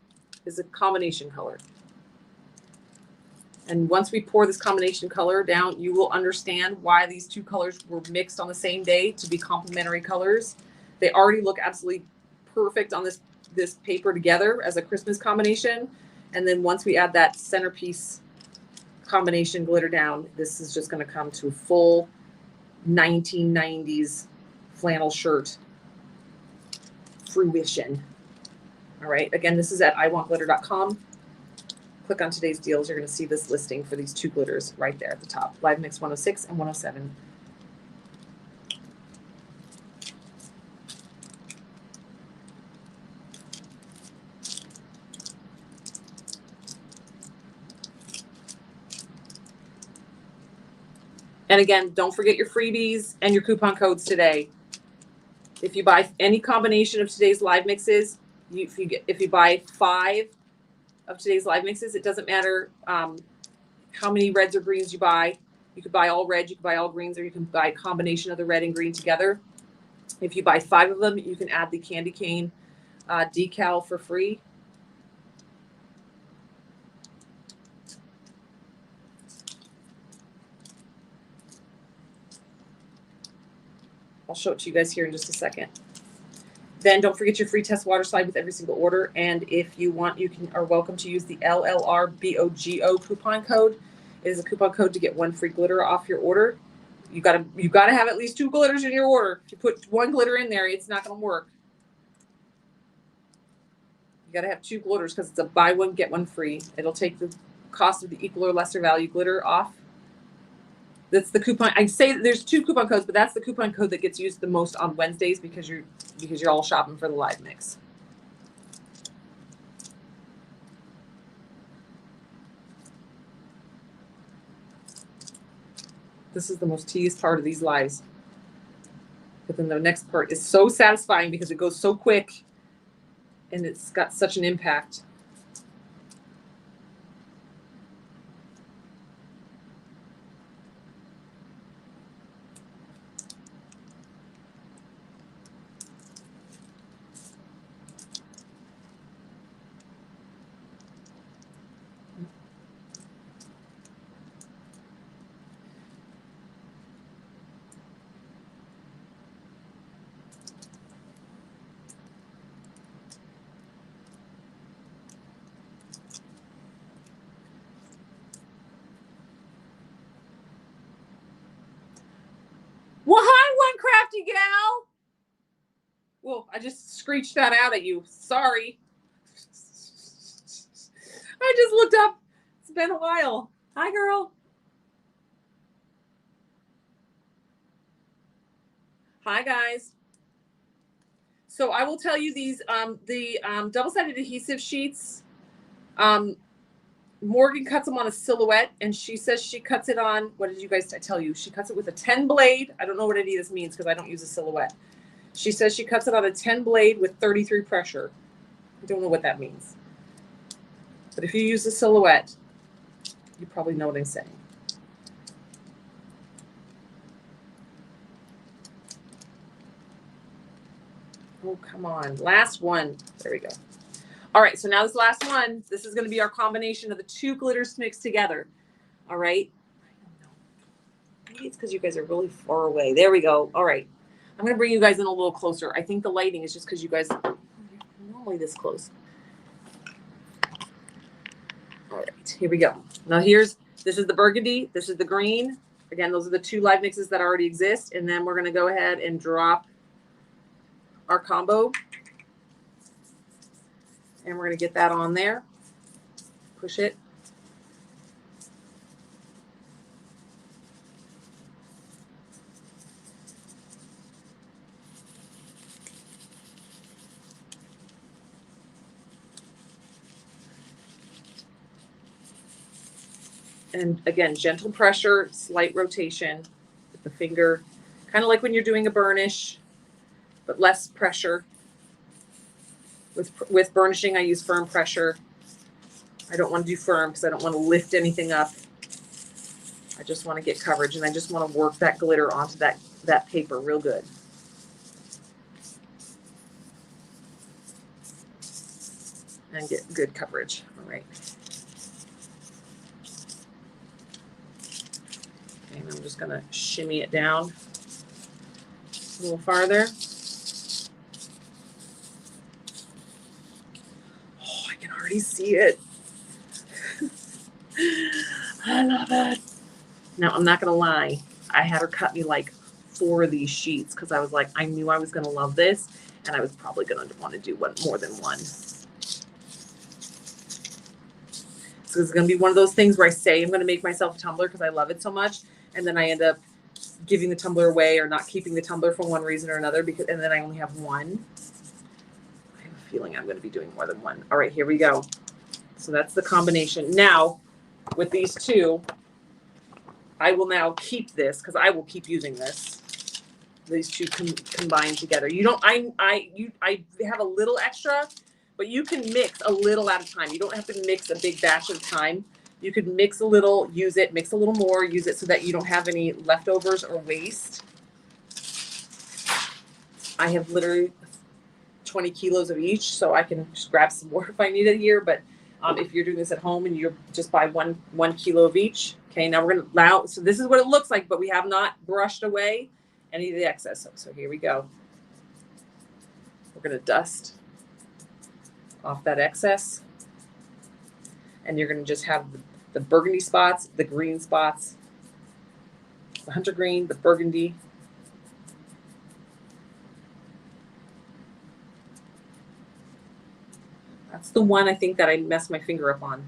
is a combination color. And once we pour this combination color down, you will understand why these 2 colors were mixed on the same day to be complementary colors. They already look absolutely perfect on this paper together as a Christmas combination. And then once we add that centerpiece combination glitter down, this is just going to come to a full 1990s flannel shirt fruition. All right, again, this is at iwantglitter.com. Click on today's deals. You're going to see this listing for these 2 glitters right there at the top, Live Mix 106 and 107. And again, don't forget your freebies and your coupon codes today. If you buy any combination of today's live mixes, if you buy 5 of today's live mixes, it doesn't matter how many reds or greens you buy. You could buy all red, you could buy all greens, or you can buy a combination of the red and green together. If you buy 5 of them, you can add the candy cane decal for free. I'll show it to you guys here in just a second. Then don't forget your free test water slide with every single order. And if you want, you are welcome to use the LLRBOGO coupon code. It is a coupon code to get 1 free glitter off your order. You gotta have at least 2 glitters in your order. If you put 1 glitter in there, it's not gonna work. You gotta have 2 glitters because it's a buy one get one free. It'll take the cost of the equal or lesser value glitter off. That's the coupon. I say there's 2 coupon codes, but that's the coupon code that gets used the most on Wednesdays because you're all shopping for the live mix. This is the most tedious part of these lives. But then the next part is so satisfying because it goes so quick and it's got such an impact. Well, hi, one crafty gal. Well, I just screeched that out at you. Sorry. I just looked up. It's been a while. Hi, girl. Hi, guys. So I will tell you these, the double-sided adhesive sheets, Morgan cuts them on a silhouette, and she says she cuts it on, what did you guys tell you? She cuts it with a 10 blade. I don't know what any of this means because I don't use a silhouette. She says she cuts it on a 10 blade with 33 pressure. I don't know what that means. But if you use a silhouette, you probably know what I'm saying. Oh, come on. Last one. There we go. All right, so now this last one, this is going to be our combination of the 2 glitters mixed together. All right. I don't know. Maybe it's because you guys are really far away. There we go. All right. I'm going to bring you guys in a little closer. I think the lighting is just because you guys are normally this close. All right, here we go. Now this is the burgundy. This is the green. Again, those are the 2 live mixes that already exist. And then we're going to go ahead and drop our combo. And we're going to get that on there. Push it. And again, gentle pressure, slight rotation with the finger, kind of like when you're doing a burnish, but less pressure. With burnishing, I use firm pressure. I don't want to do firm because I don't want to lift anything up. I just want to get coverage, and I just want to work that glitter onto that paper real good. And get good coverage. All right. Okay, and I'm just going to shimmy it down a little farther. See it. I love it. Now, I'm not going to lie. I had her cut me like 4 of these sheets because I was like, I knew I was going to love this, and I was probably going to want to do more than one. So it's going to be one of those things where I say I'm going to make myself a tumbler because I love it so much, and then I end up giving the tumbler away or not keeping the tumbler for one reason or another, and then I only have one. Feeling I'm going to be doing more than one. All right, here we go. So that's the combination. Now, with these 2, I will now keep this because I will keep using this. These 2 combined together. You don't. I have a little extra, but you can mix a little at a time. You don't have to mix a big batch at a time. You could mix a little, use it, mix a little more, use it so that you don't have any leftovers or waste. I have literally 20 kilos of each, so I can just grab some more if I need it here. But if you're doing this at home and you're just buy 1 kilo of each, okay. Now we're gonna so this is what it looks like, but we have not brushed away any of the excess. So here we go. We're going to dust off that excess. And you're going to just have the burgundy spots, the green spots, the hunter green, the burgundy. That's the one I think that I messed my finger up on.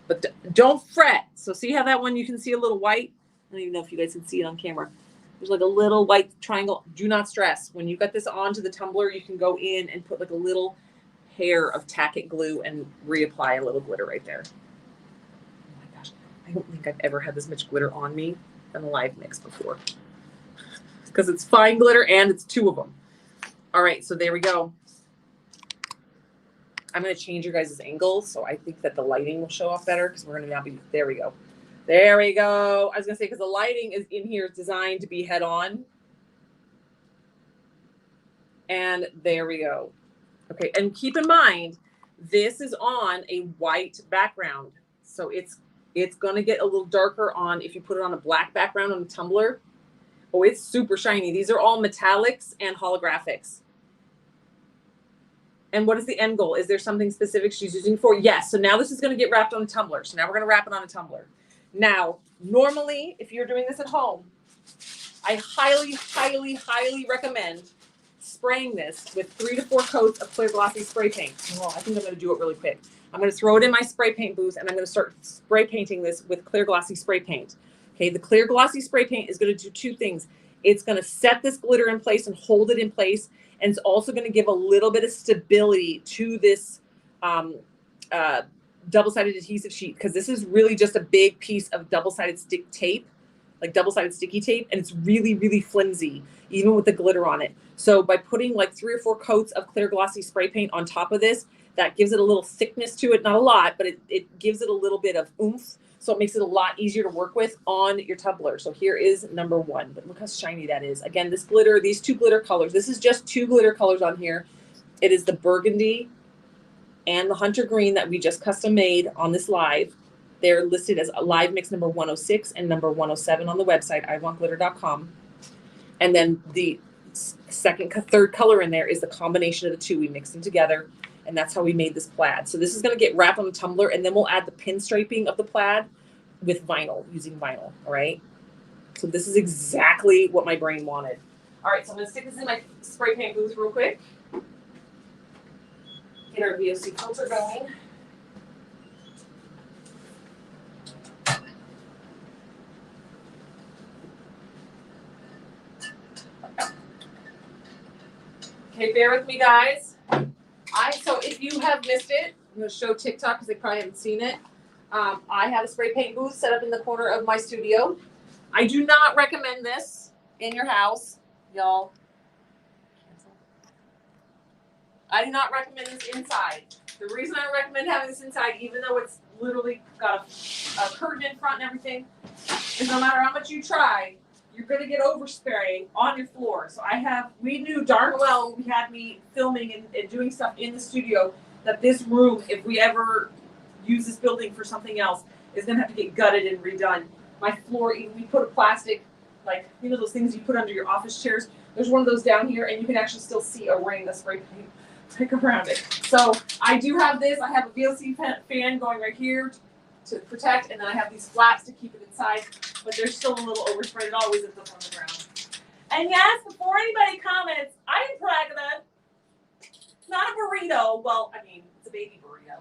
But don't fret. So see how that one you can see a little white? I don't even know if you guys can see it on camera. There's like a little white triangle. Do not stress. When you got this onto the tumbler, you can go in and put like a little hair of tack it glue and reapply a little glitter right there. Oh my gosh. I don't think I've ever had this much glitter on me in a live mix before. Because it's fine glitter and it's 2 of them. All right, so there we go. I'm going to change your guys' angle, so I think that the lighting will show off better because we're going to now be, there we go. There we go. I was going to say, because the lighting is in here is designed to be head on. And there we go. Okay, and keep in mind, this is on a white background. So it's going to get a little darker on if you put it on a black background on a tumbler. Oh, it's super shiny. These are all metallics and holographics. And what is the end goal? Is there something specific she's using for? Yes. So now this is going to get wrapped on a tumbler. So now we're going to wrap it on a tumbler. Now, normally, if you're doing this at home, I highly, highly, highly recommend spraying this with 3 to 4 coats of clear glossy spray paint. Oh, I think I'm going to do it really quick. I'm going to throw it in my spray paint booth and I'm going to start spray painting this with clear glossy spray paint. Okay, the clear glossy spray paint is going to do 2 things. It's going to set this glitter in place and hold it in place. And it's also going to give a little bit of stability to this double-sided adhesive sheet, because this is really just a big piece of double-sided stick tape, like double-sided sticky tape, and it's really, really flimsy, even with the glitter on it. So by putting like 3 or 4 coats of clear glossy spray paint on top of this, that gives it a little thickness to it, not a lot, but it gives it a little bit of oomph. So it makes it a lot easier to work with on your tumbler. So here is number 1. But look how shiny that is. Again, this glitter, these 2 glitter colors. This is just 2 glitter colors on here. It is the burgundy and the hunter green that we just custom made on this live. They're listed as a live mix number 106 and number 107 on the website, iwantglitter.com. And then the third color in there is the combination of the 2. We mixed them together. And that's how we made this plaid. So this is going to get wrapped on the tumbler, and then we'll add the pinstriping of the plaid with vinyl, using vinyl, all right? So this is exactly what my brain wanted. All right, so I'm going to stick this in my spray paint booth real quick. Get our VOC filter going. Okay, bear with me, guys. So if you have missed it, I'm going to show TikTok because they probably haven't seen it. I have a spray paint booth set up in the corner of my studio. I do not recommend this in your house, y'all. I do not recommend this inside. The reason I recommend having this inside, even though it's literally got a curtain in front and everything, is no matter how much you try, you're going to get overspray on your floor. So we knew darn well when we had me filming and doing stuff in the studio that this room, if we ever use this building for something else, is going to have to get gutted and redone. My floor, even we put a plastic, like, you know, those things you put under your office chairs. There's one of those down here, and you can actually still see a ring of spray paint around it. So I do have this. I have a VOC fan going right here to protect, and then I have these flaps to keep it inside, but there's still a little overspray. It always ends up on the ground. And yes, before anybody comments, I'm pregnant. It's not a burrito. Well, I mean, it's a baby burrito.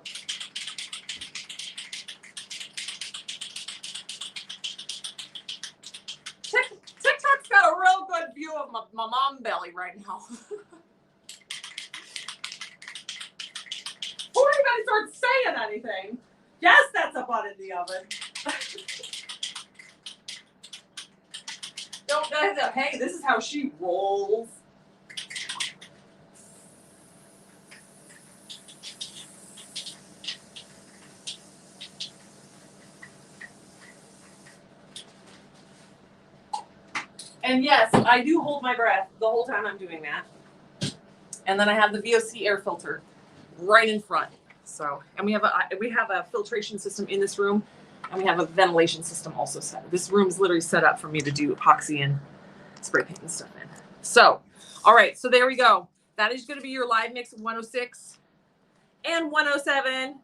TikTok's got a real good view of my mom belly right now. Before anybody starts saying anything, yes, that's a bun in the oven. Don't know that. Hey, this is how she rolls. And yes, I do hold my breath the whole time I'm doing that. And then I have the VOC air filter right in front. So, and we have a filtration system in this room, and we have a ventilation system also set. This room is literally set up for me to do epoxy and spray paint and stuff in. So, all right, so there we go. That is going to be your live mix 106 and 107.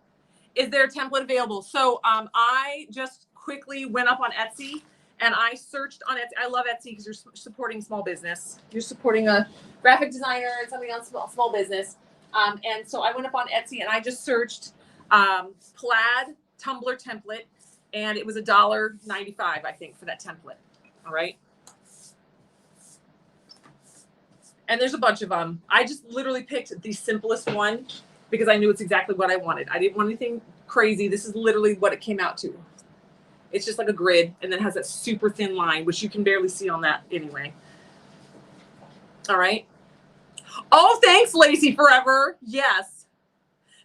Is there a template available? So I just quickly went up on Etsy and I searched on Etsy. I love Etsy because you're supporting small business. You're supporting a graphic designer and something on small business. And so I went up on Etsy and I just searched Plaid Tumbler template, and it was $1.95, I think, for that template. All right. And there's a bunch of them. I just literally picked the simplest one because I knew it's exactly what I wanted. I didn't want anything crazy. This is literally what it came out to. It's just like a grid, and then has that super thin line, which you can barely see on that anyway. All right. Oh, thanks, Lacey Forever. Yes.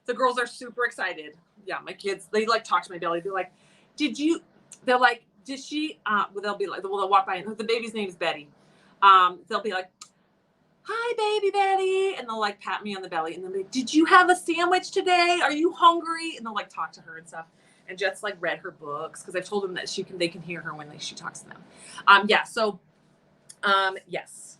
The girls are super excited. Yeah, my kids, they like talk to my belly. They're like, they're like, did she, well, they'll be like, they'll walk by, and the baby's name is Betty. They'll be like, hi, baby Betty. And they'll like pat me on the belly, and they'll be like, did you have a sandwich today? Are you hungry? And they'll like talk to her and stuff. And Jet's like read her books because I've told them that they can hear her when she talks to them. Yeah. So, yes,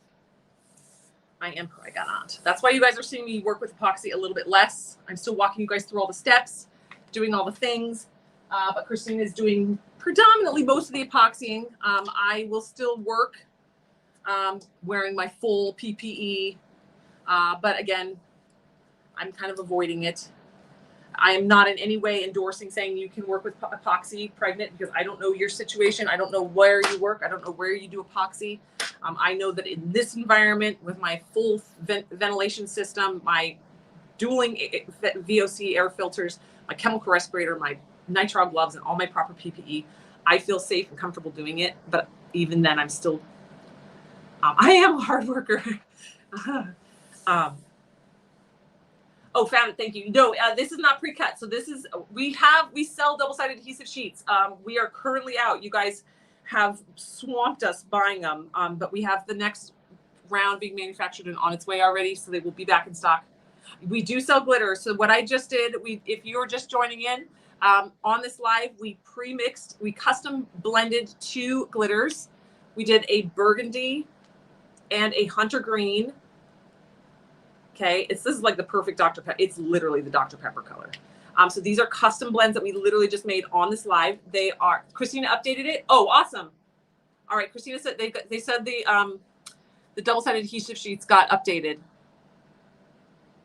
I am Paragonant. That's why you guys are seeing me work with epoxy a little bit less. I'm still walking you guys through all the steps, doing all the things. But Christine is doing predominantly most of the epoxying. I will still work wearing my full PPE. But again, I'm kind of avoiding it. I am not in any way endorsing saying you can work with epoxy pregnant because I don't know your situation. I don't know where you work. I don't know where you do epoxy. I know that in this environment with my full ventilation system, my dueling VOC air filters, my chemical respirator, my nitrile gloves, and all my proper PPE, I feel safe and comfortable doing it. But even then, I'm still, I am a hard worker. Oh, found it. Thank you. No, this is not pre-cut. So this is, we sell double-sided adhesive sheets. We are currently out. You guys have swamped us buying them. But we have the next round being manufactured and on its way already. So they will be back in stock. We do sell glitter. So what I just did, if you're just joining in on this live, we pre-mixed, we custom blended 2 glitters. We did a burgundy and a hunter green. Okay, this is like the perfect Dr. Pepper. It's literally the Dr. Pepper color. So these are custom blends that we literally just made on this live. They are, Christina updated it. Oh, awesome. All right, Christina said they said the double-sided adhesive sheets got updated.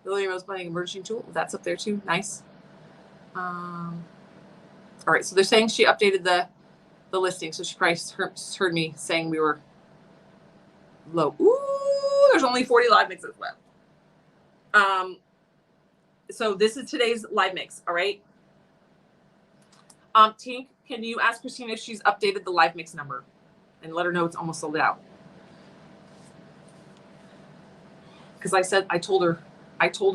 Lily Rose Blending Emerging Tool, that's up there too. Nice. All right, so they're saying she updated the listing, so she probably heard me saying we were low. Ooh, there's only 40 live mixes left. So this is today's live mix. All right. Tink, can you ask Christina if she's updated the live mix number and let her know it's almost sold out? Because I told her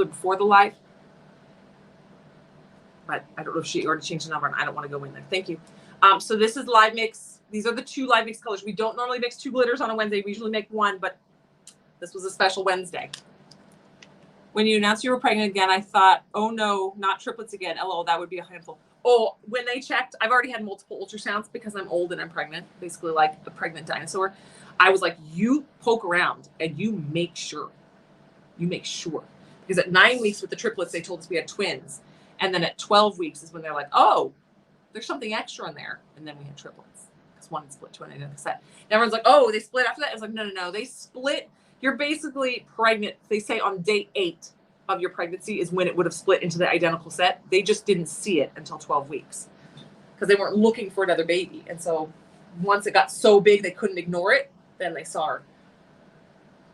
before the live, but I don't know if she already changed the number and I don't want to go in there. Thank you. So this is live mix. These are the 2 live mix colors. We don't normally mix 2 glitters on a Wednesday. We usually make 1, but this was a special Wednesday. When you announced you were pregnant again, I thought, oh no, not triplets again. LOL, that would be a handful. Oh, when they checked, I've already had multiple ultrasounds because I'm old and I'm pregnant, basically like a pregnant dinosaur. I was like, you poke around and you make sure. You make sure. Because at 9 weeks with the triplets, they told us we had twins. And then at 12 weeks is when they're like, oh, there's something extra in there. And then we had triplets. Because one split to an identical set. And everyone's like, oh, they split after that? I was like, no. They split. You're basically pregnant. They say on day 8 of your pregnancy is when it would have split into the identical set. They just didn't see it until 12 weeks because they weren't looking for another baby. And so once it got so big they couldn't ignore it, then they saw her.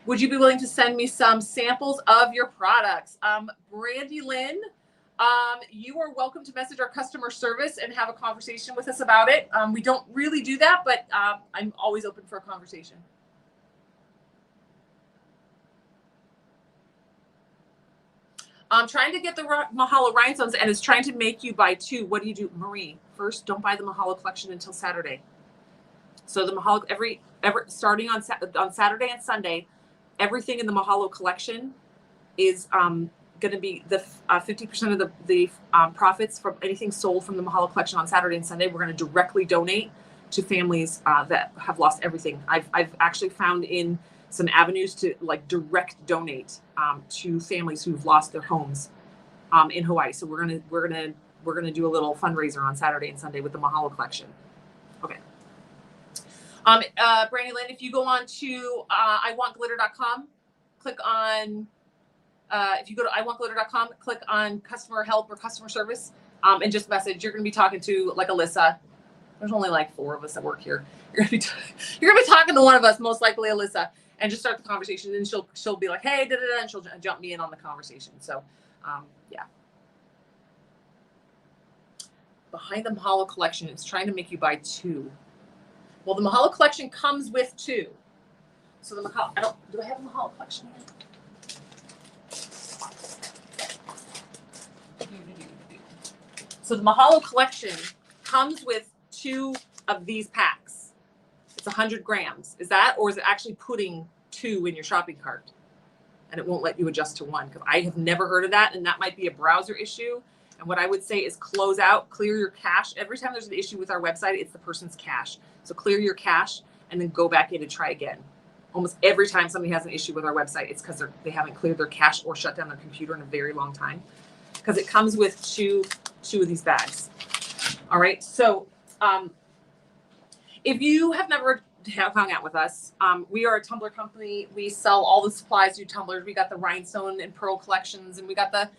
Would you be willing to send me some samples of your products? Brandy Lynn, you are welcome to message our customer service and have a conversation with us about it. We don't really do that, but I'm always open for a conversation. I'm trying to get the Mahalo rhinestones and it's trying to make you buy 2. What do you do, Marie? First, don't buy the Mahalo collection until Saturday. So the Mahalo starting on Saturday and Sunday, everything in the Mahalo collection is going to be the 50% of the profits from anything sold from the Mahalo collection on Saturday and Sunday. We're going to directly donate to families that have lost everything. I've actually found in some avenues to like direct donate to families who've lost their homes in Hawaii. So we're gonna do a little fundraiser on Saturday and Sunday with the Mahalo collection. Okay. Brandy Lynn, if you go on to iwantglitter.com, click on if you go to iwantglitter.com, click on customer help or customer service, and just message. You're gonna be talking to like Alyssa. There's only like 4 of us that work here. You're gonna be talking to one of us, most likely Alyssa, and just start the conversation. And she'll be like, hey, and she'll jump me in on the conversation. So, yeah. Behind the Mahalo collection, it's trying to make you buy 2. Well, the Mahalo collection comes with 2. So the Mahalo, do I have a Mahalo collection here? So the Mahalo collection comes with 2 of these packs. It's 100 grams. Is that, or is it actually putting 2 in your shopping cart? And it won't let you adjust to 1, because I have never heard of that, and that might be a browser issue. And what I would say is close out, clear your cache. Every time there's an issue with our website, it's the person's cache. So clear your cache and then go back in and try again. Almost every time somebody has an issue with our website, it's because they haven't cleared their cache or shut down their computer in a very long time. Because it comes with two of these bags. All right. So if you have never hung out with us, we are a tumbler company. We sell all the supplies to tumblers. We got the rhinestone and pearl collections, and we got the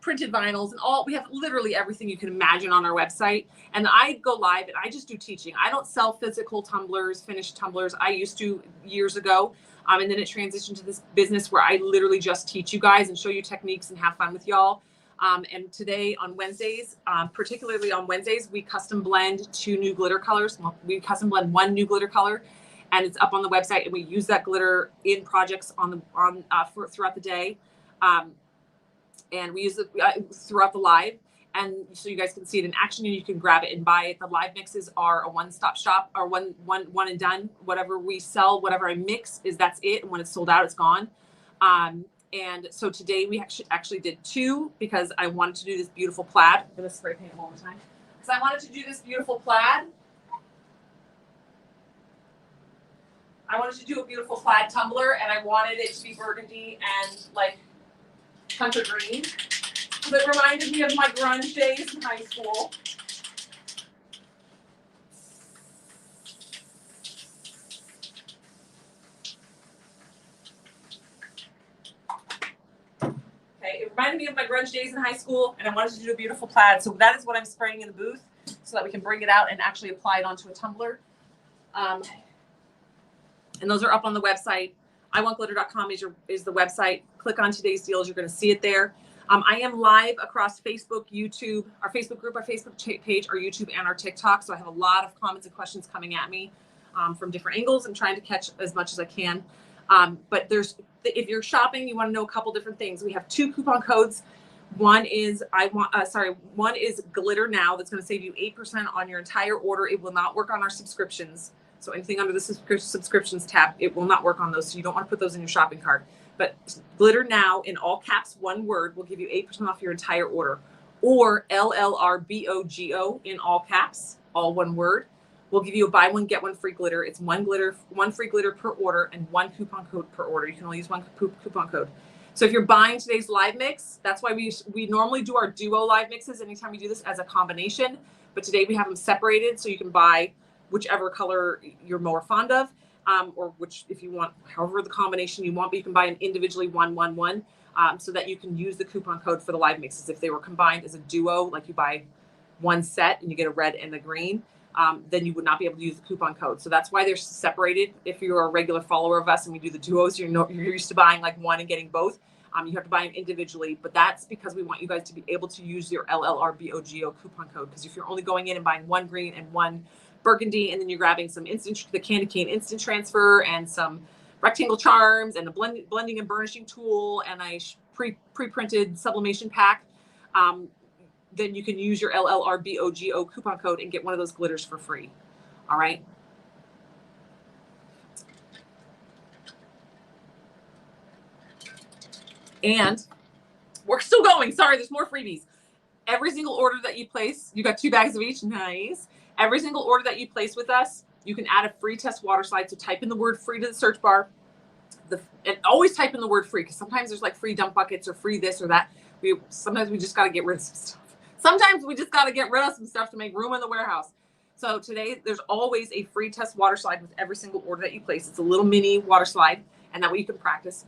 printed vinyls and all. We have literally everything you can imagine on our website. And I go live and I just do teaching. I don't sell physical tumblers, finished tumblers. I used to years ago. And then it transitioned to this business where I literally just teach you guys and show you techniques and have fun with y'all. And today on Wednesdays, particularly on Wednesdays, we custom blend 2 new glitter colors. We custom blend 1 new glitter color, and it's up on the website. And we use that glitter in projects throughout the day. And we use it throughout the live. And so you guys can see it in action and you can grab it and buy it. The live mixes are a one-stop shop, or one and done. Whatever we sell, whatever I mix that's it. And when it's sold out, it's gone. And so today we actually did 2 because I wanted to do this beautiful plaid. I'm going to spray paint it one more time. Because I wanted to do this beautiful plaid. I wanted to do a beautiful plaid tumbler, and I wanted it to be burgundy and like hunter green. So it reminded me of my grunge days in high school. Okay, it reminded me of my grunge days in high school, and I wanted to do a beautiful plaid. So that is what I'm spraying in the booth so that we can bring it out and actually apply it onto a tumbler. And those are up on the website. iwantglitter.com is the website. Click on today's deals. You're going to see it there. I am live across Facebook, YouTube, our Facebook group, our Facebook page, our YouTube, and our TikTok. So I have a lot of comments and questions coming at me from different angles. I'm trying to catch as much as I can. But if you're shopping, you want to know a couple different things. We have 2 coupon codes. One is one is Glitter Now. That's going to save you 8% on your entire order. It will not work on our subscriptions. So anything under the subscriptions tab, it will not work on those. So you don't want to put those in your shopping cart. But Glitter Now, in all caps, one word, will give you 8% off your entire order. Or LLRBOGO in all caps, all one word, will give you a buy one, get one free glitter. It's one free glitter per order and 1 coupon code per order. You can only use 1 coupon code. So if you're buying today's live mix, that's why we normally do our duo live mixes anytime we do this as a combination. But today we have them separated so you can buy whichever color you're more fond of. Or which, if you want, however the combination you want, but you can buy them individually, 1, 1, 1, so that you can use the coupon code for the live mixes. If they were combined as a duo, like you buy 1 set and you get a red and a green, then you would not be able to use the coupon code. So that's why they're separated. If you're a regular follower of us and we do the duos, you're used to buying like 1 and getting both. You have to buy them individually, but that's because we want you guys to be able to use your LLRBOGO coupon code. Because if you're only going in and buying 1 green and 1 burgundy, and then you're grabbing the candy cane instant transfer and some rectangle charms and a blending and burnishing tool and a pre-printed sublimation pack, then you can use your LLRBOGO coupon code and get one of those glitters for free. All right. And we're still going. Sorry, there's more freebies. Every single order that you place, you got 2 bags of each. Nice. Every single order that you place with us, you can add a free test water slide. So type in the word free to the search bar. And always type in the word free, because sometimes there's like free dump buckets or free this or that. Sometimes we just got to get rid of some stuff. Sometimes we just got to get rid of some stuff to make room in the warehouse. So today there's always a free test water slide with every single order that you place. It's a little mini water slide, and that way you can practice.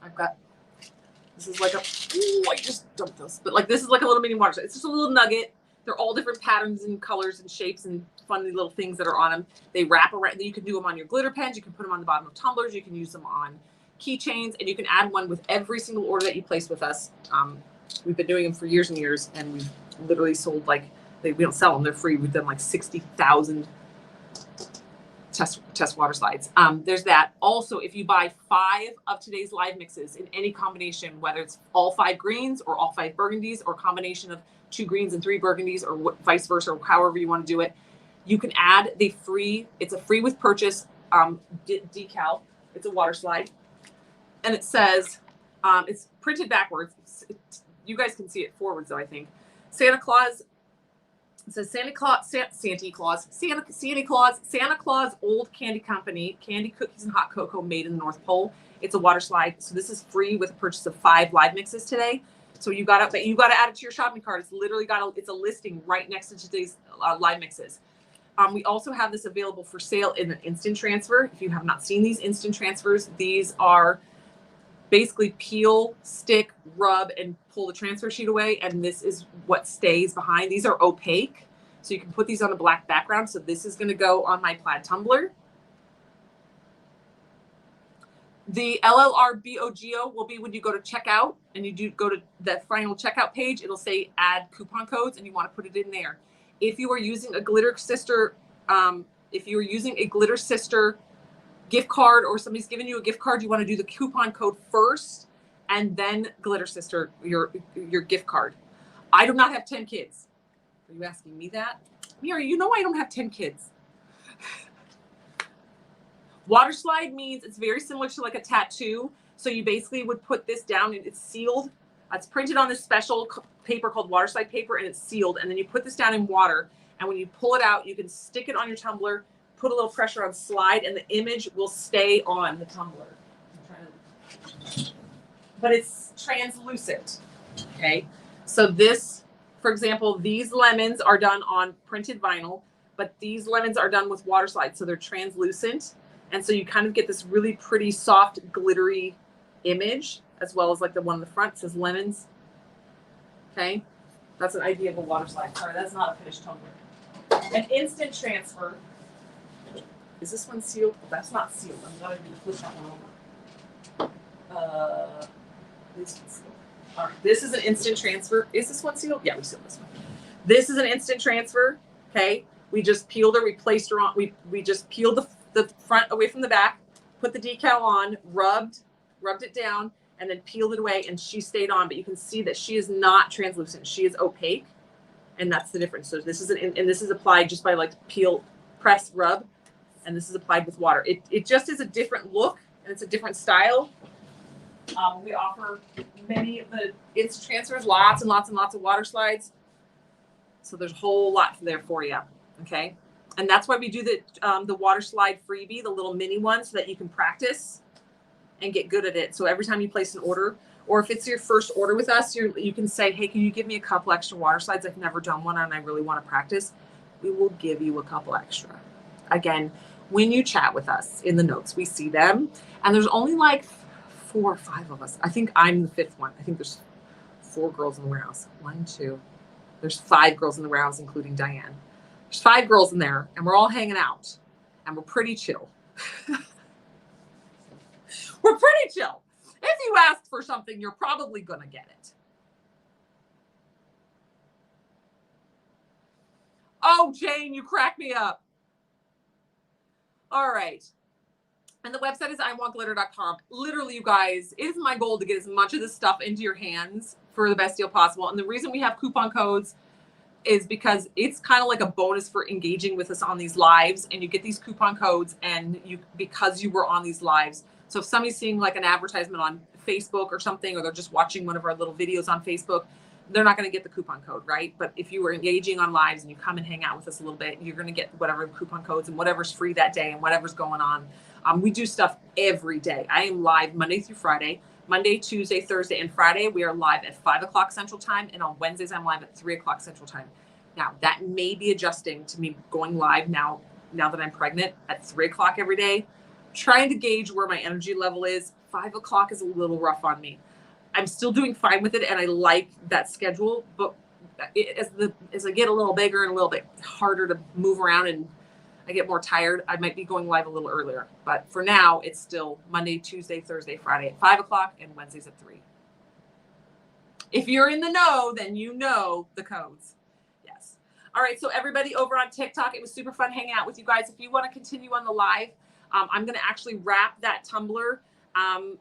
This is like I just dumped this, but like this is like a little mini water slide. It's just a little nugget. They're all different patterns and colors and shapes and funny little things that are on them. They wrap around. You can do them on your glitter pens. You can put them on the bottom of tumblers. You can use them on keychains, and you can add one with every single order that you place with us. We've been doing them for years and years, and we've literally sold we don't sell them, they're free. We've done like 60,000 test water slides. There's that. Also, if you buy 5 of today's live mixes in any combination, whether it's all 5 greens or all 5 burgundies, or combination of 2 greens and 3 burgundies, or vice versa, or however you want to do it, you can add it's a free with purchase decal. It's a water slide. And it says, it's printed backwards. You guys can see it forwards though, I think. Santa Claus. It says Santa Claus Old Candy Company, candy, cookies, and hot cocoa made in the North Pole. It's a water slide. So this is free with a purchase of 5 live mixes today. So you gotta add it to your shopping cart. It's literally it's a listing right next to today's live mixes. We also have this available for sale in an instant transfer. If you have not seen these instant transfers, these are basically peel, stick, rub, and pull the transfer sheet away. And this is what stays behind. These are opaque, so you can put these on a black background. So this is going to go on my Plaid Tumbler. The LLRBOGO will be when you go to checkout and you do go to that final checkout page. It'll say add coupon codes, and you want to put it in there. If you are using a Glitter Sister, gift card, or somebody's giving you a gift card, you want to do the coupon code first and then Glitter Sister, your gift card. I do not have 10 kids. Are you asking me that? Mira, you know I don't have 10 kids. Water slide means it's very similar to like a tattoo. So you basically would put this down, and it's sealed. It's printed on this special paper called water slide paper, and it's sealed. And then you put this down in water, and when you pull it out, you can stick it on your tumbler, put a little pressure on slide, and the image will stay on the tumbler. But it's translucent. Okay. So this, for example, these lemons are done on printed vinyl, but these lemons are done with water slide. So they're translucent. And so you kind of get this really pretty, soft, glittery image, as well as like the one in the front says lemons. Okay. That's an idea of a water slide. Sorry, that's not a finished tumbler. An instant transfer. Is this one sealed? That's not sealed. I'm going to flip that one over. This one's sealed. All right. This is an instant transfer. Is this one sealed? Yeah, we sealed this one. This is an instant transfer. Okay. We just peeled her. We placed her on. We just peeled the front away from the back, put the decal on, rubbed it down, and then peeled it away, and she stayed on. But you can see that she is not translucent. She is opaque, and that's the difference. So this is and this is applied just by like peel, press, rub. And this is applied with water. It just is a different look, and it's a different style. We offer many of the instant transfers, lots and lots and lots of water slides. So there's a whole lot there for you. Okay. And that's why we do the water slide freebie, the little mini one, so that you can practice and get good at it. So every time you place an order, or if it's your first order with us, you can say, hey, can you give me a couple extra water slides? I've never done one and I really want to practice. We will give you a couple extra. Again, when you chat with us in the notes, we see them. And there's only like 4 or 5 of us. I think I'm the 5th one. I think there's 4 girls in the warehouse. 1, 2. There's 5 girls in the warehouse, including Diane. There's 5 girls in there, and we're all hanging out. And we're pretty chill. We're pretty chill. If you ask for something, you're probably going to get it. Oh, Jane, you crack me up. All right. And the website is iwantglitter.com. Literally, you guys, it is my goal to get as much of this stuff into your hands for the best deal possible. And the reason we have coupon codes is because it's kind of like a bonus for engaging with us on these lives. And you get these coupon codes because you were on these lives. So if somebody's seeing like an advertisement on Facebook or something, or they're just watching one of our little videos on Facebook, they're not going to get the coupon code, right? But if you were engaging on lives and you come and hang out with us a little bit, you're going to get whatever coupon codes and whatever's free that day and whatever's going on. We do stuff every day. I am live Monday through Friday. Monday, Tuesday, Thursday, and Friday, we are live at 5 o'clock Central Time. And on Wednesdays, I'm live at 3 o'clock Central Time. Now, that may be adjusting to me going live now that I'm pregnant at 3 o'clock every day. Trying to gauge where my energy level is. 5 o'clock is a little rough on me. I'm still doing fine with it, and I like that schedule. But as I get a little bigger and a little bit harder to move around and I get more tired, I might be going live a little earlier. But for now, it's still Monday, Tuesday, Thursday, Friday at 5 o'clock and Wednesdays at 3. If you're in the know, then you know the codes. Yes. All right, so everybody over on TikTok, it was super fun hanging out with you guys. If you want to continue on the live, I'm going to actually wrap that tumbler, the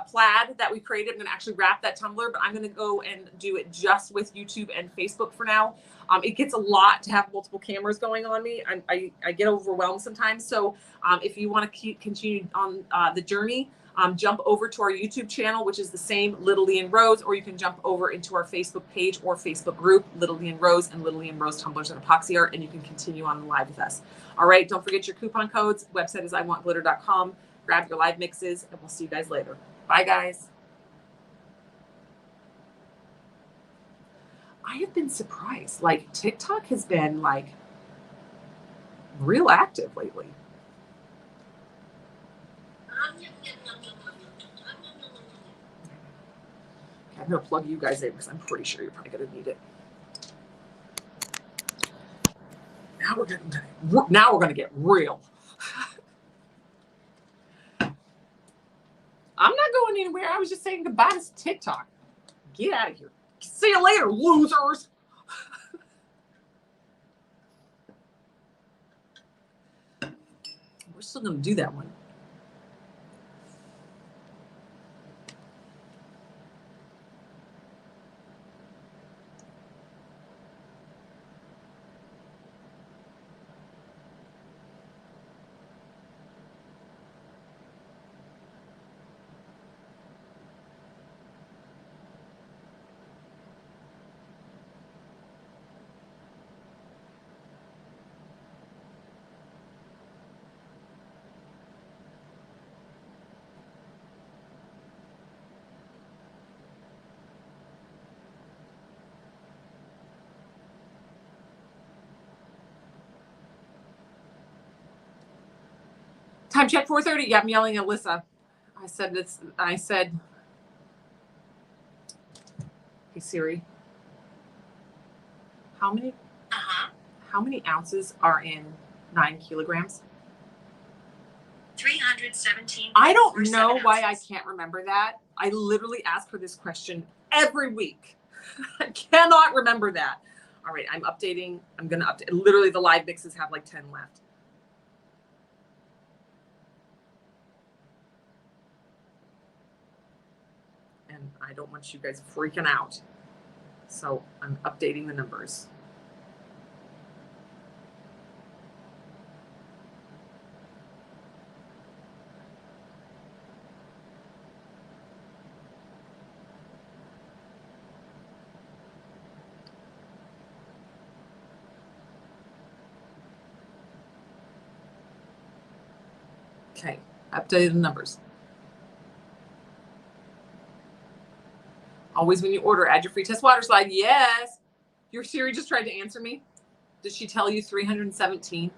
plaid that we created. I'm going to actually wrap that tumbler, but I'm going to go and do it just with YouTube and Facebook for now. It gets a lot to have multiple cameras going on me. I get overwhelmed sometimes. So if you want to continue on the journey, jump over to our YouTube channel, which is the same, Little Lee and Rose, or you can jump over into our Facebook page or Facebook group, Little Lee and Rose Rose Tumblers and Epoxy Art, and you can continue on the live with us. All right, don't forget your coupon codes. Website is iwantglitter.com. Grab your live mixes, and we'll see you guys later. Bye, guys. I have been surprised. Like, TikTok has been, like, real active lately. I'm going to plug you guys in because I'm pretty sure you're probably going to need it. Now we're going to get real. I'm not going anywhere. I was just saying goodbye to TikTok. Get out of here. See you later, losers. We're still going to do that one. Time check 4:30. Yeah, I'm yelling at Alyssa. I said, hey Siri, how many ounces are in 9 kilograms? 317. I don't know why I can't remember that. I literally ask her this question every week. I cannot remember that. All right, I'm updating. I'm going to update. Literally, the live mixes have like 10 left. And I don't want you guys freaking out. So I'm updating the numbers. Okay, updated the numbers. Always when you order, add your free test water slide. Yes. Your Siri just tried to answer me. Did she tell you 317?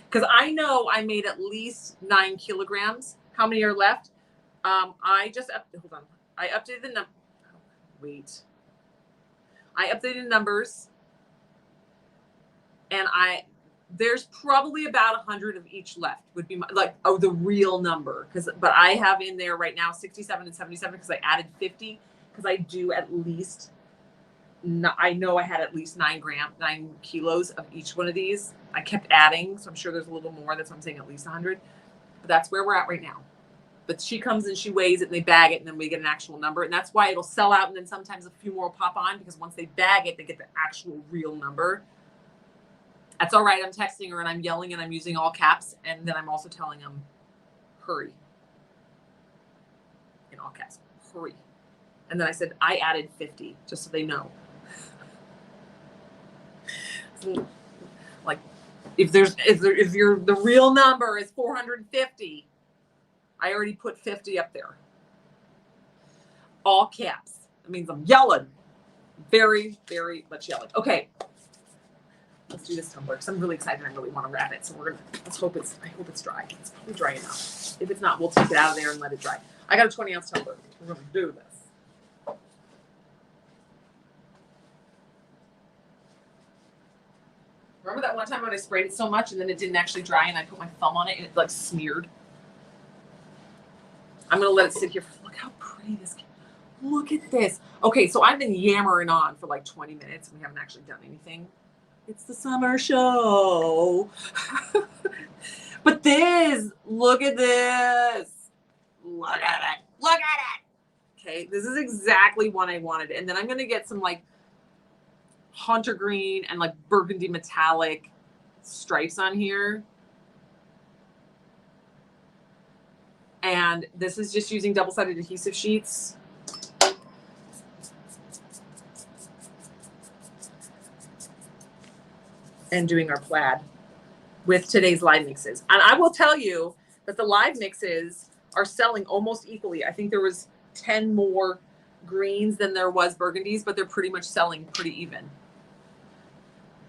Because I know I made at least 9 kilograms. How many are left? Hold on. I updated the number. Wait. I updated the numbers. And there's probably about 100 of each left would be the real number. But I have in there right now 67 and 77 because I added 50 because I do at least, I know I had at least 9 kilos of each one of these. I kept adding, so I'm sure there's a little more. That's why I'm saying at least 100. But that's where we're at right now. But she comes and she weighs it and they bag it and then we get an actual number. And that's why it'll sell out and then sometimes a few more will pop on because once they bag it, they get the actual real number. That's all right. I'm texting her and I'm yelling and I'm using all caps. And then I'm also telling them, hurry. In all caps, hurry. And then I said, I added 50, just so they know. Like, if the real number is 450, I already put 50 up there. All caps. That means I'm yelling. Very, very much yelling. Okay. Let's do this tumbler because I'm really excited. I really want to wrap it. So I hope it's dry. It's probably dry enough. If it's not, we'll take it out of there and let it dry. I got a 20-ounce tumbler. We're going to do this. Remember that one time when I sprayed it so much and then it didn't actually dry and I put my thumb on it and it like smeared? I'm going to let it sit here. Look how pretty this is. Look at this. Okay, so I've been yammering on for like 20 minutes and we haven't actually done anything. It's the summer show. But this, look at this. Look at it. Look at it. Okay, this is exactly what I wanted. And then I'm going to get some like hunter green and like burgundy metallic stripes on here. And this is just using double-sided adhesive sheets. And doing our plaid with today's live mixes. And I will tell you that the live mixes are selling almost equally. I think there was 10 more greens than there was burgundies, but they're pretty much selling pretty even.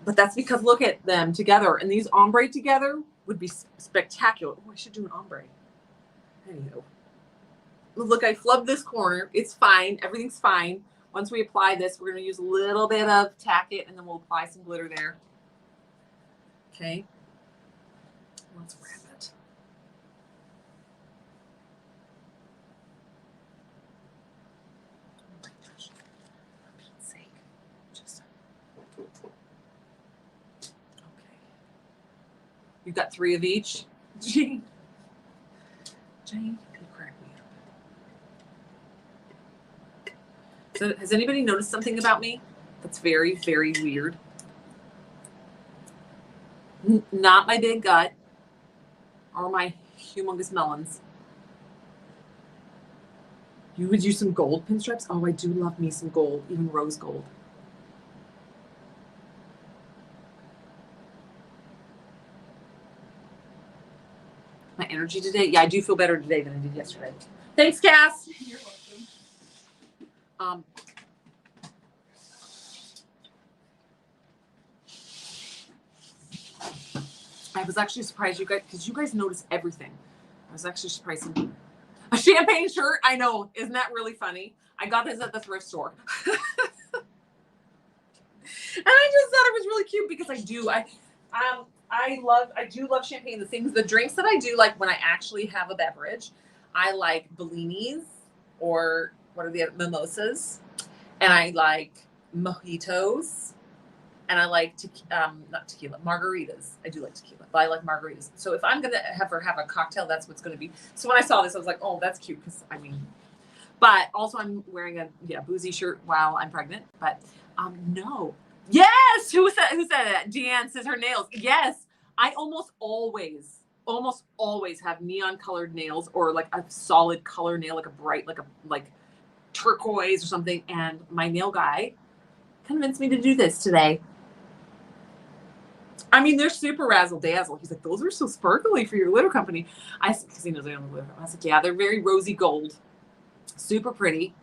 But that's because look at them together. And these ombre together would be spectacular. Oh, I should do an ombre. Anywho. Look, I flubbed this corner. It's fine. Everything's fine. Once we apply this, we're going to use a little bit of tack it, and then we'll apply some glitter there. Okay. Let's wrap it. Oh my gosh. For Pete's sake. Just okay. You got 3 of each. Jane, you crack me up. So has anybody noticed something about me that's very, very weird? Not my big gut or my humongous melons. You would use some gold pinstripes? Oh, I do love me some gold, even rose gold. My energy today? Yeah, I do feel better today than I did yesterday. Thanks, Cass. You're welcome. I was actually surprised you guys, because you guys notice everything. I was actually surprised. A champagne shirt? I know. Isn't that really funny? I got this at the thrift store. And I just thought it was really cute because I do love champagne. The drinks that I do, like when I actually have a beverage, I like Bellinis, or what are the other, mimosas, and I like mojitos. And I like not tequila, margaritas. I do like tequila, but I like margaritas. So if I'm gonna have a cocktail, that's what's gonna be. So when I saw this, I was like, oh, that's cute, because I mean, but also I'm wearing a boozy shirt while I'm pregnant. But no, yes, who said that? Deanne says her nails. Yes, I almost always have neon colored nails, or like a solid color nail, like a bright, like turquoise or something. And my nail guy convinced me to do this today. I mean, they're super razzle dazzle. He's like, those are so sparkly for your glitter company. Because he knows I don't glitter. I was like, yeah, they're very rosy gold, super pretty,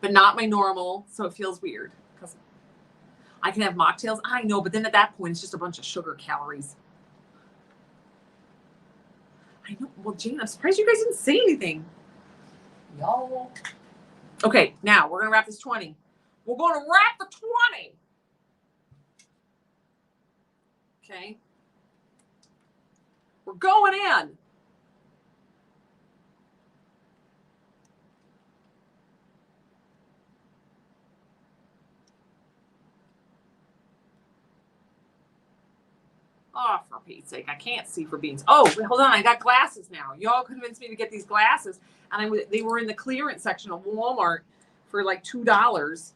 but not my normal. So it feels weird because I can have mocktails. I know, but then at that point, it's just a bunch of sugar calories. I know. Well, Jane, I'm surprised you guys didn't say anything. Y'all. Okay, now we're gonna wrap this 20. We're going to wrap the 20. Okay. We're going in. Oh, for Pete's sake, I can't see for beans. Oh, wait, hold on. I got glasses now. Y'all convinced me to get these glasses. And they were in the clearance section of Walmart for like $2.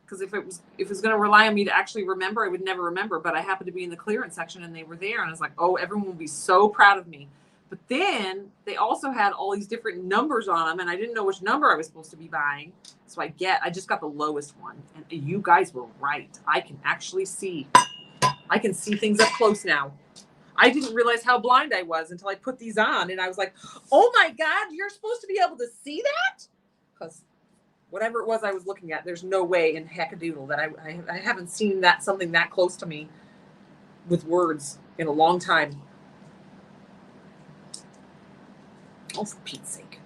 Because if it was going to rely on me to actually remember, I would never remember. But I happened to be in the clearance section and they were there. And I was like, oh, everyone will be so proud of me. But then they also had all these different numbers on them, and I didn't know which number I was supposed to be buying. So I just got the lowest one. And you guys were right. I can actually see. I can see things up close now. I didn't realize how blind I was until I put these on, and I was like, oh my God, you're supposed to be able to see that? Because whatever it was I was looking at, there's no way in heckadoodle that I haven't seen something that close to me with words in a long time. Oh, for Pete's sake.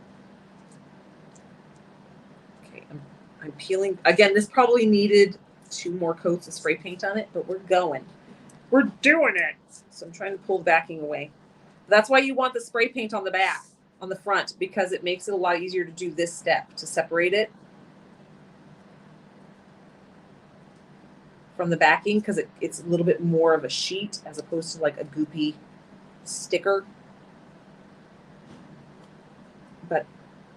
Okay, I'm peeling. Again, this probably needed 2 more coats of spray paint on it, but we're going. We're doing it. So I'm trying to pull the backing away. That's why you want the spray paint on the back, on the front, because it makes it a lot easier to do this step, to separate it from the backing, because it's a little bit more of a sheet as opposed to like a goopy sticker. But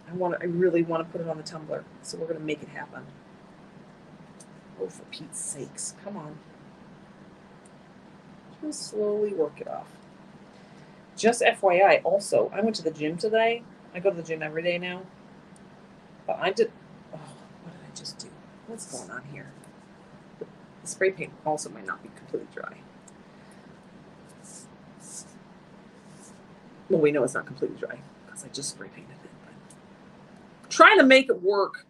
I really want to put it on the tumbler, so we're going to make it happen. Oh, for Pete's sakes, come on. Just slowly work it off. Just FYI, also, I went to the gym today. I go to the gym every day now. But what did I just do? What's going on here? The spray paint also might not be completely dry. Well, we know it's not completely dry because I just spray painted it. But trying to make it work.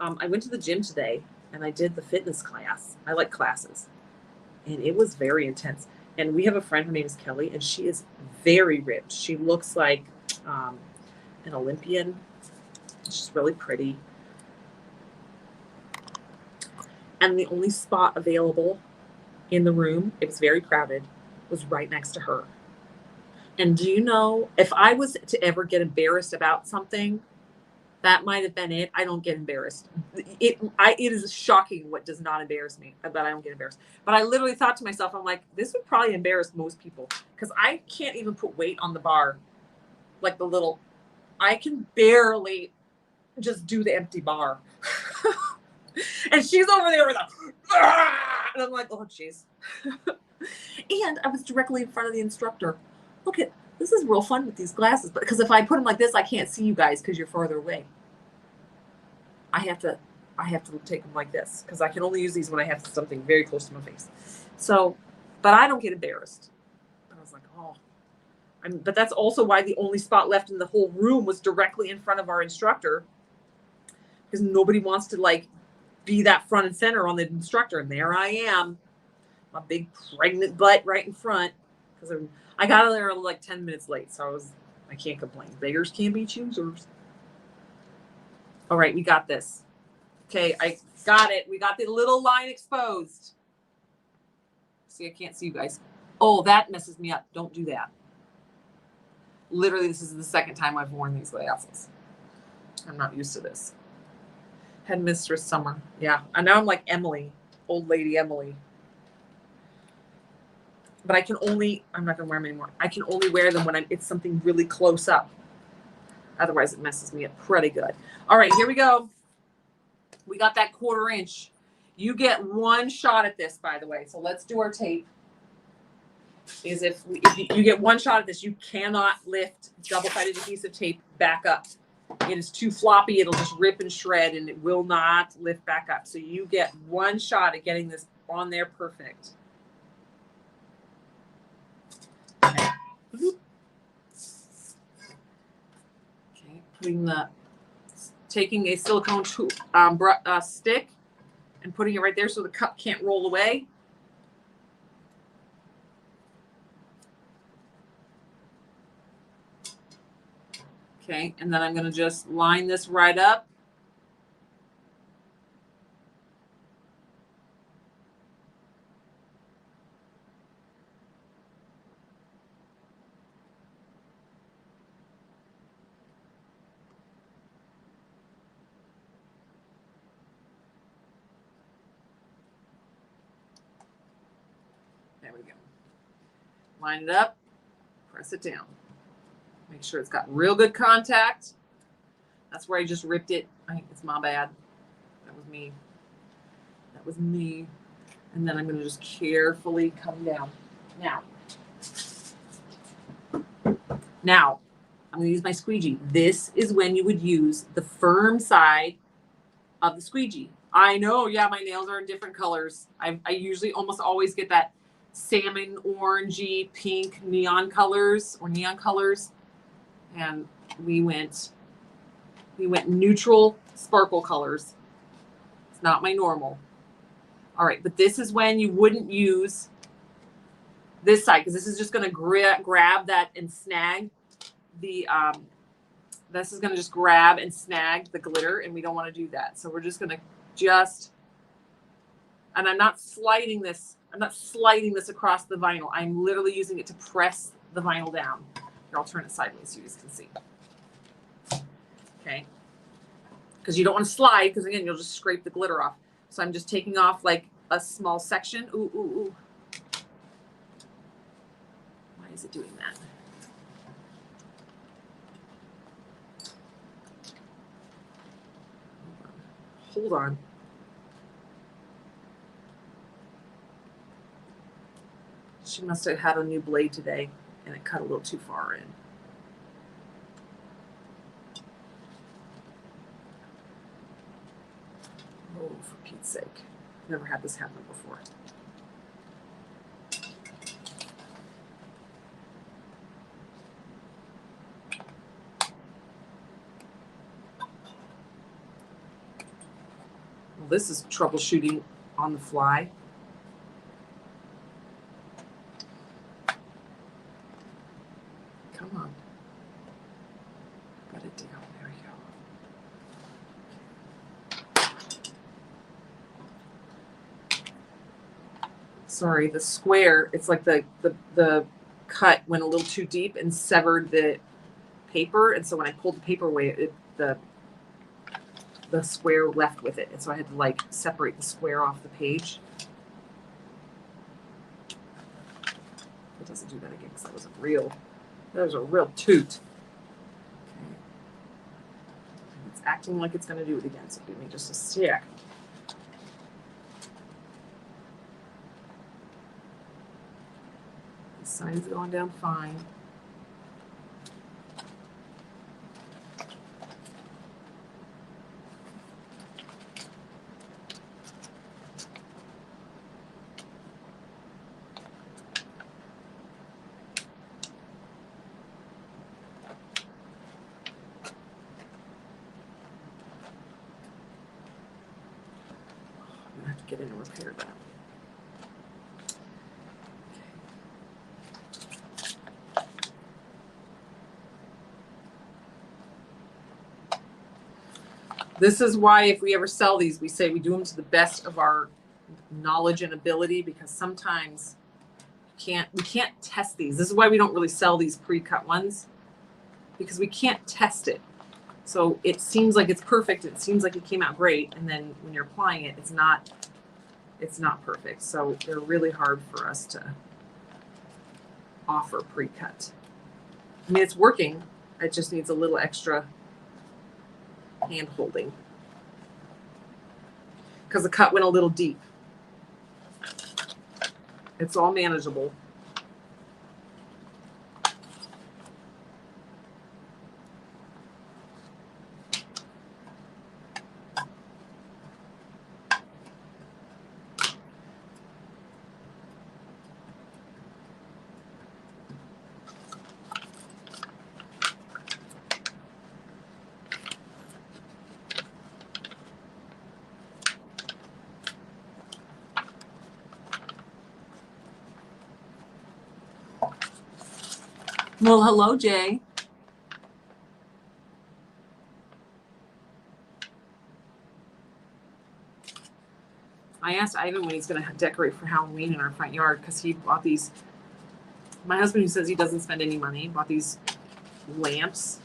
I went to the gym today and I did the fitness class. I like classes. And it was very intense. And we have a friend, her name is Kelly, and she is very ripped. She looks like an Olympian. She's really pretty. And the only spot available in the room, it was very crowded, was right next to her. And do you know, if I was to ever get embarrassed about something, that might have been it. I don't get embarrassed. It is shocking what does not embarrass me, but I don't get embarrassed. But I literally thought to myself, I'm like, this would probably embarrass most people because I can't even put weight on the bar. Like I can barely just do the empty bar. And she's over there with and I'm like, oh, jeez. And I was directly in front of the instructor. Look at, this is real fun with these glasses, but because if I put them like this, I can't see you guys because you're farther away. I have to take them like this because I can only use these when I have something very close to my face. So, but I don't get embarrassed. I was like, oh, but that's also why the only spot left in the whole room was directly in front of our instructor, because nobody wants to like be that front and center on the instructor. And there I am, my big pregnant butt right in front, because I got there like 10 minutes late. So I can't complain. Beggars can't be choosers. All right, we got this. Okay, I got it. We got the little line exposed. See, I can't see you guys. Oh, that messes me up. Don't do that. Literally, this is the second time I've worn these glasses. I'm not used to this. Headmistress Summer. Yeah, and now I'm like Emily, old lady Emily. But I'm not going to wear them anymore. I can only wear them when it's something really close up. Otherwise, it messes me up pretty good. All right, here we go. We got that 1/4 inch. You get one shot at this, by the way. So let's do our tape. If you get one shot at this, you cannot lift double-sided adhesive tape back up. It is too floppy. It'll just rip and shred, and it will not lift back up. So you get one shot at getting this on there perfect. Okay, taking a silicone stick and putting it right there so the cup can't roll away. Okay, and then I'm going to just line this right up. There we go. Line it up, press it down. Make sure it's got real good contact. That's where I just ripped it. It's my bad. That was me. That was me. And then I'm going to just carefully come down. Now, Now, I'm going to use my squeegee. This is when you would use the firm side of the squeegee. I know, yeah, my nails are in different colors. I usually almost always get that salmon, orangey, pink, neon colors. And we went neutral sparkle colors. It's not my normal. All right, but this is when you wouldn't use this side, because this is just going to grab that and snag the this is going to just grab and snag the glitter, and we don't want to do that. So we're just going to and I'm not sliding this across the vinyl. I'm literally using it to press the vinyl down. Here, I'll turn it sideways so you guys can see. Okay, because you don't want to slide, because again, you'll just scrape the glitter off. So I'm just taking off like a small section. Ooh, ooh, ooh. Why is it doing that? Hold on. She must have had a new blade today and it cut a little too far in. Oh, for Pete's sake. Never had this happen before. Well, this is troubleshooting on the fly. Come on. Got it down. There we go. Sorry, the square, it's like the cut went a little too deep and severed the paper. And so when I pulled the paper away, the square left with it. And so I had to like separate the square off the page. It doesn't do that again, because that was a real toot. Okay. It's acting like it's going to do it again. So give me just a sec. The sign's going down fine. Get in and repair that. This is why if we ever sell these, we say we do them to the best of our knowledge and ability, because sometimes we can't test these. This is why we don't really sell these pre-cut ones, because we can't test it. So it seems like it's perfect. It seems like it came out great, and then when you're applying it, it's not perfect. So they're really hard for us to offer pre-cut. I mean, it's working. It just needs a little extra hand holding, because the cut went a little deep. It's all manageable. Well, hello, Jay. I asked Ivan when he's going to decorate for Halloween in our front yard, because he bought these. My husband, who says he doesn't spend any money, bought these lamps.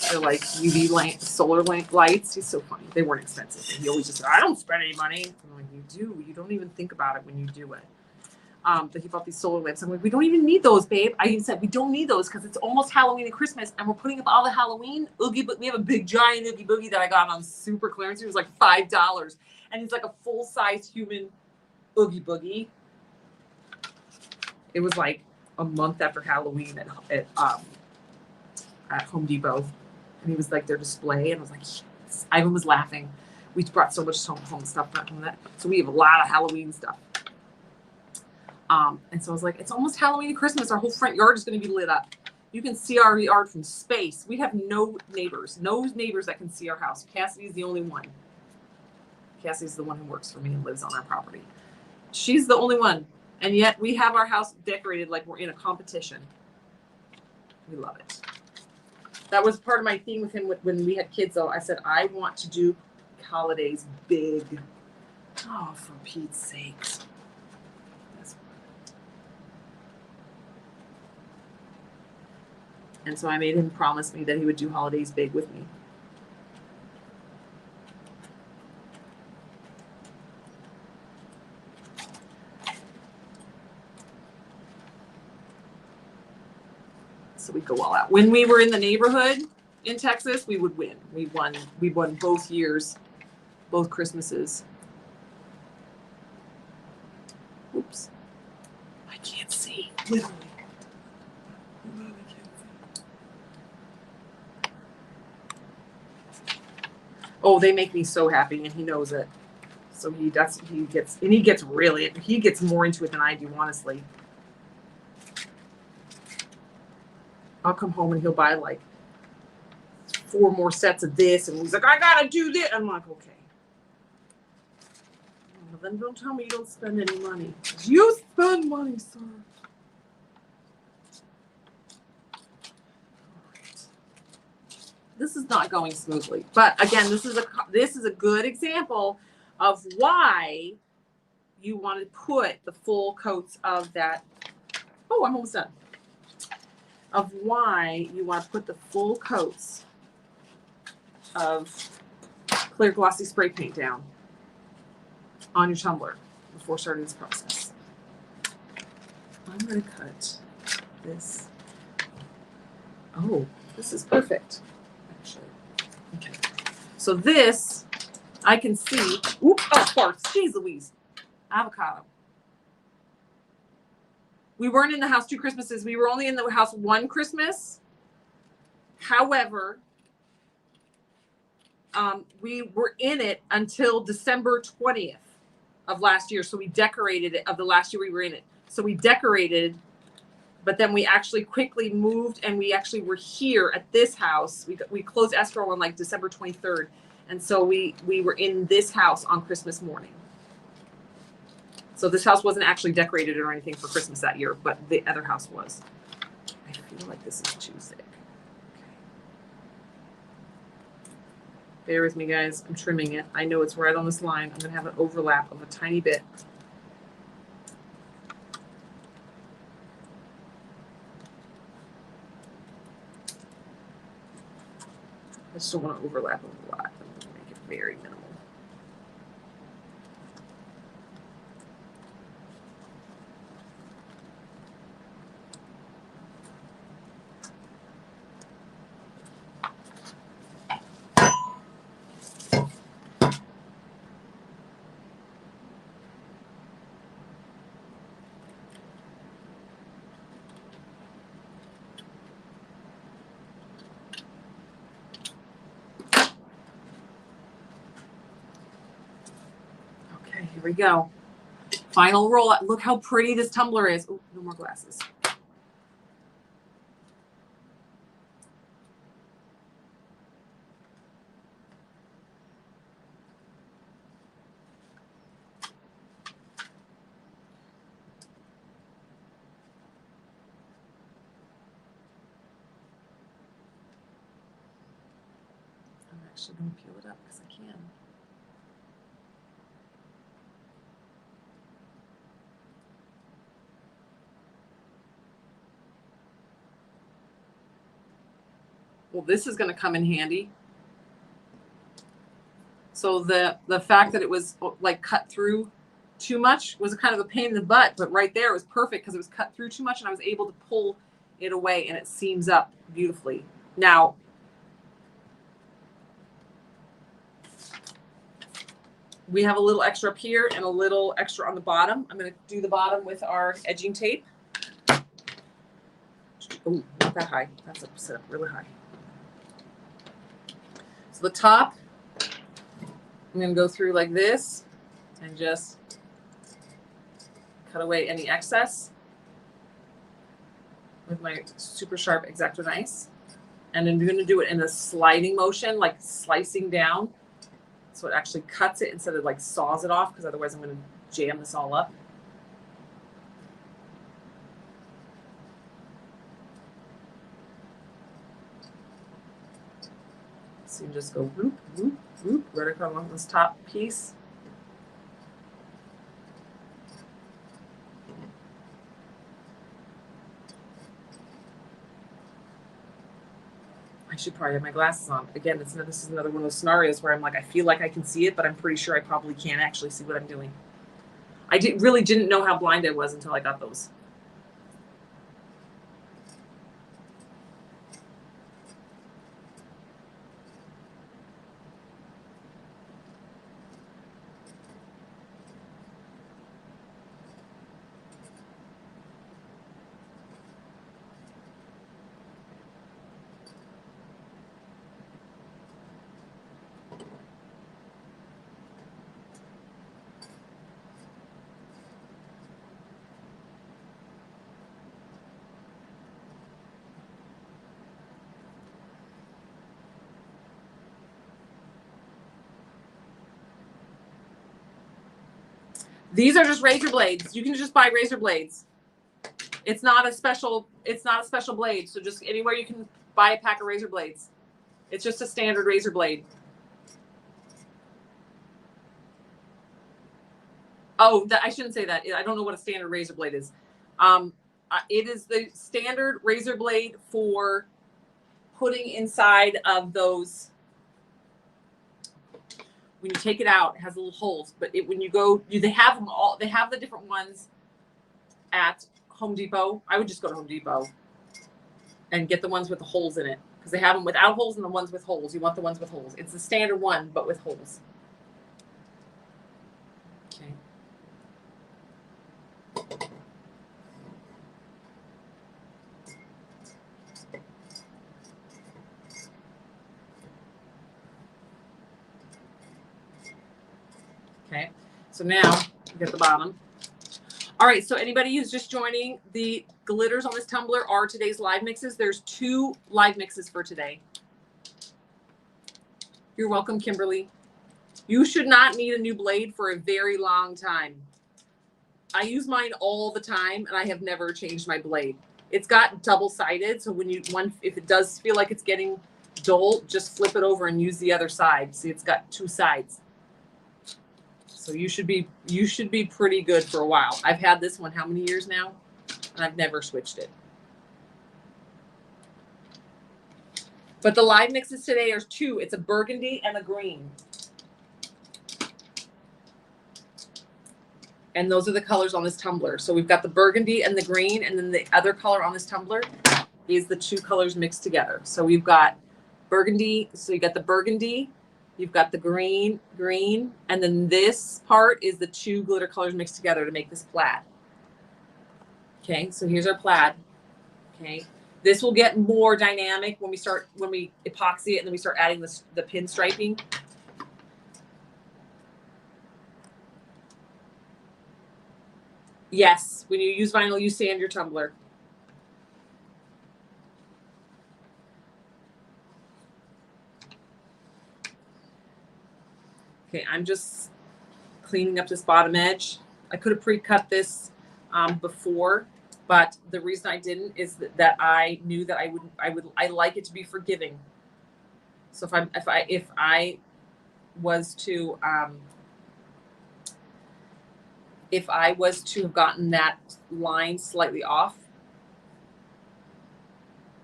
They're like UV solar lights. He's so funny. They weren't expensive. And he always just said, I don't spend any money. I'm like, you do. You don't even think about it when you do it. But he bought these solar lamps. I'm like, we don't even need those, babe. I even said, we don't need those because it's almost Halloween and Christmas, and we're putting up all the Halloween Oogie Boogie. We have a big giant Oogie Boogie that I got on super clearance. It was like $5, and it's like a full-size human Oogie Boogie. It was like a month after Halloween at at Home Depot, and he was like their display, and I was like, yes. Ivan was laughing. We brought so much home stuff from that, so we have a lot of Halloween stuff. And so I was like, it's almost Halloween and Christmas. Our whole front yard is going to be lit up. You can see our yard from space. We have no neighbors that can see our house. Cassidy's the only one. Cassie's the one who works for me and lives on our property. She's the only one. And yet we have our house decorated like we're in a competition. We love it. That was part of my theme with him when we had kids, though. I said, I want to do holidays big. Oh, for Pete's sakes. And so I made him promise me that he would do holidays big with me. So we go all out. When we were in the neighborhood in Texas, we would win. We won both years, both Christmases. Oops. I can't see. Literally. Oh, they make me so happy, and he knows it. So he gets more into it than I do, honestly. I'll come home and he'll buy like 4 more sets of this, and he's like, I gotta do this. I'm like, okay. Well, then don't tell me you don't spend any money. You spend money, sir. This is not going smoothly, but again, this is a good example of why you want to put the full coats of that. Oh, I'm almost done. Of why you want to put the full coats of clear glossy spray paint down on your tumbler before starting this process. I'm going to cut this. Oh, this is perfect. Okay. So this, I can see. Oop! Oh, sparks! Jeez Louise! Avocado. We weren't in the house 2 Christmases. We were only in the house 1 Christmas. However, we were in it until December 20th of last year. So we decorated it. Of the last year we were in it. So we decorated. But then we actually quickly moved, and we actually were here at this house. We closed escrow on like December 23rd. And so we were in this house on Christmas morning. So this house wasn't actually decorated or anything for Christmas that year, but the other house was. I feel like this is too thick. Okay. Bear with me, guys. I'm trimming it. I know it's right on this line. I'm going to have an overlap of a tiny bit. I just don't want to overlap a lot. I'm going to make it very minimal. Here we go. Final roll. Look how pretty this tumbler is. Oh, no more glasses. I'm actually going to peel it up because I can. Well, this is going to come in handy. So the fact that it was like cut through too much was kind of a pain in the butt, but right there it was perfect because it was cut through too much, and I was able to pull it away, and it seams up beautifully. Now, we have a little extra up here and a little extra on the bottom. I'm going to do the bottom with our edging tape. Oh, not that high. That's set up really high. So the top, I'm going to go through like this and just cut away any excess with my super sharp X-Acto knife. And then you're going to do it in a sliding motion, like slicing down. So it actually cuts it instead of like saws it off, because otherwise I'm going to jam this all up. So you just go whoop, whoop, whoop, right across along this top piece. I should probably have my glasses on. Again, this is another one of those scenarios where I'm like, I feel like I can see it, but I'm pretty sure I probably can't actually see what I'm doing. I really didn't know how blind I was until I got those. These are just razor blades. You can just buy razor blades. It's not a special blade. So just anywhere you can buy a pack of razor blades. It's just a standard razor blade. Oh, I shouldn't say that. I don't know what a standard razor blade is. It is the standard razor blade for putting inside of those. When you take it out, it has little holes. But when you go, they have them all. They have the different ones at Home Depot. I would just go to Home Depot and get the ones with the holes in it, because they have them without holes and the ones with holes. You want the ones with holes. It's the standard one, but with holes. Okay. Okay, so now get the bottom. All right, so anybody who's just joining, the glitters on this tumbler are today's live mixes. There's 2 live mixes for today. You're welcome, Kimberly. You should not need a new blade for a very long time. I use mine all the time, and I have never changed my blade. It's got double-sided, so if it does feel like it's getting dull, just flip it over and use the other side. See, it's got 2 sides. So you should be pretty good for a while. I've had this one how many years now? And I've never switched it. But the live mixes today are 2. It's a burgundy and a green. And those are the colors on this tumbler. So we've got the burgundy and the green, and then the other color on this tumbler is the 2 colors mixed together. So we've got burgundy. So you got the burgundy. You've got the green, and then this part is the 2 glitter colors mixed together to make this plaid. Okay, so here's our plaid. Okay, this will get more dynamic when we epoxy it and then we start adding the pin striping. Yes, when you use vinyl, you sand your tumbler. Okay, I'm just cleaning up this bottom edge. I could have pre-cut this before, but the reason I didn't is that I knew that I like it to be forgiving. So if I was to have gotten that line slightly off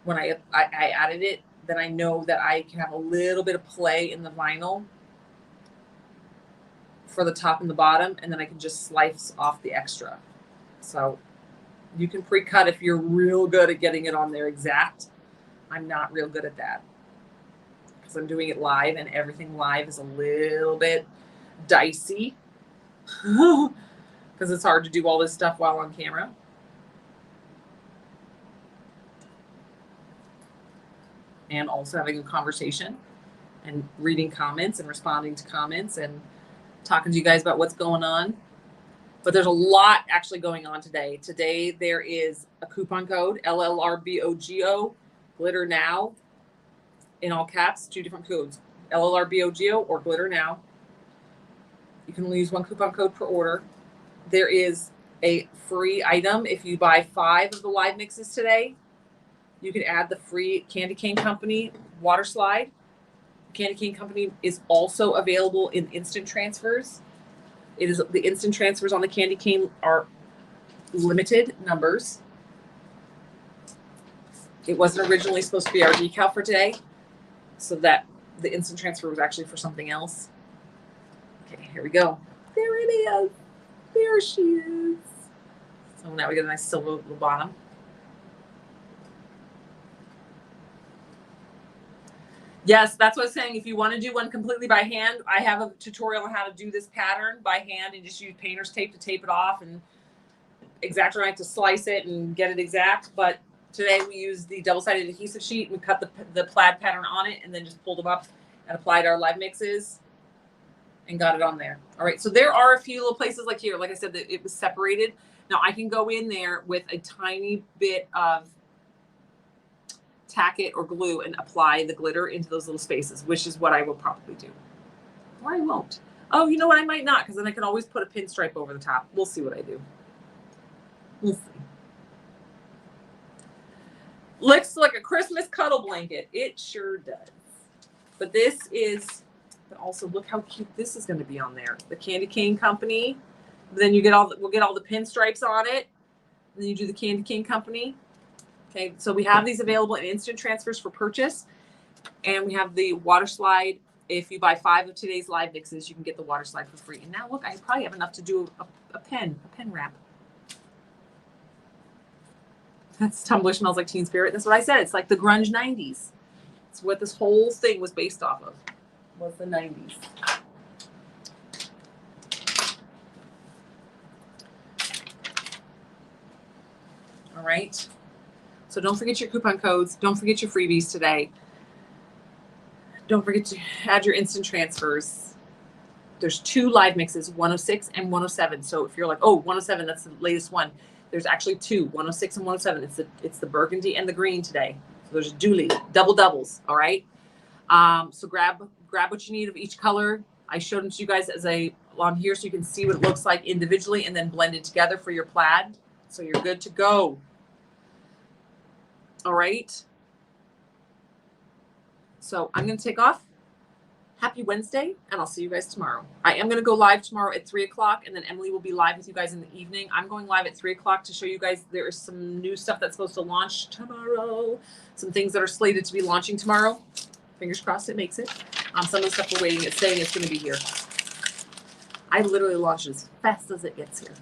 when I added it, then I know that I can have a little bit of play in the vinyl for the top and the bottom, and then I can just slice off the extra. So you can pre-cut if you're real good at getting it on there exact. I'm not real good at that because I'm doing it live, and everything live is a little bit dicey because it's hard to do all this stuff while on camera. And also having a conversation and reading comments and responding to comments and talking to you guys about what's going on. But there's a lot actually going on today. Today there is a coupon code, LLRBOGO, Glitter Now, in all caps, 2 different codes, LLRBOGO or Glitter Now. You can only use 1 coupon code per order. There is a free item. If you buy 5 of the live mixes today, you can add the free Candy Cane Company water slide. Candy Cane Company is also available in instant transfers. It is the instant transfers on the Candy Cane are limited numbers. It wasn't originally supposed to be our decal for today, so that the instant transfer was actually for something else. Okay, here we go. There it is. There she is. So now we get a nice silver little bottom. Yes, that's what I was saying. If you want to do one completely by hand, I have a tutorial on how to do this pattern by hand and just use painter's tape to tape it off and X-Acto knife to slice it and get it exact. But today we used the double-sided adhesive sheet. We cut the plaid pattern on it and then just pulled them up and applied our live mixes and got it on there. All right, so there are a few little places like here. Like I said, that it was separated. Now I can go in there with a tiny bit of tack it or glue and apply the glitter into those little spaces, which is what I will probably do. Or I won't. Oh, you know what? I might not, because then I can always put a pinstripe over the top. We'll see what I do. We'll see. Looks like a Christmas cuddle blanket. It sure does. But this is, but also look how cute this is going to be on there. The Candy Cane Company. Then you get we'll get all the pinstripes on it. And then you do the Candy Cane Company. Okay, so we have these available in instant transfers for purchase. And we have the water slide. If you buy 5 of today's live mixes, you can get the water slide for free. And now look, I probably have enough to do a pen wrap. That's Tumbler Smells Like Teen Spirit. That's what I said. It's like the grunge 90s. It's what this whole thing was based off of, was the 90s. All right. So don't forget your coupon codes. Don't forget your freebies today. Don't forget to add your instant transfers. There's 2 live mixes, 106 and 107. So if you're like, oh, 107, that's the latest one. There's actually 2, 106 and 107. It's the burgundy and the green today. So there's a dually, double doubles. All right. So grab what you need of each color. I showed them to you guys as on here so you can see what it looks like individually and then blend it together for your plaid. So you're good to go. All right. So I'm going to take off. Happy Wednesday, and I'll see you guys tomorrow. I am going to go live tomorrow at 3 o'clock, and then Emily will be live with you guys in the evening. I'm going live at 3 o'clock to show you guys there is some new stuff that's supposed to launch tomorrow. Some things that are slated to be launching tomorrow. Fingers crossed it makes it. Some of the stuff we're waiting, it's saying it's going to be here. I literally launch as fast as it gets here.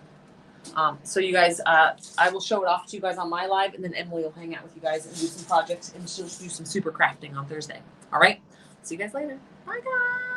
So you guys, I will show it off to you guys on my live, and then Emily will hang out with you guys and do some projects, and she'll do some super crafting on Thursday. All right. See you guys later. Bye, guys.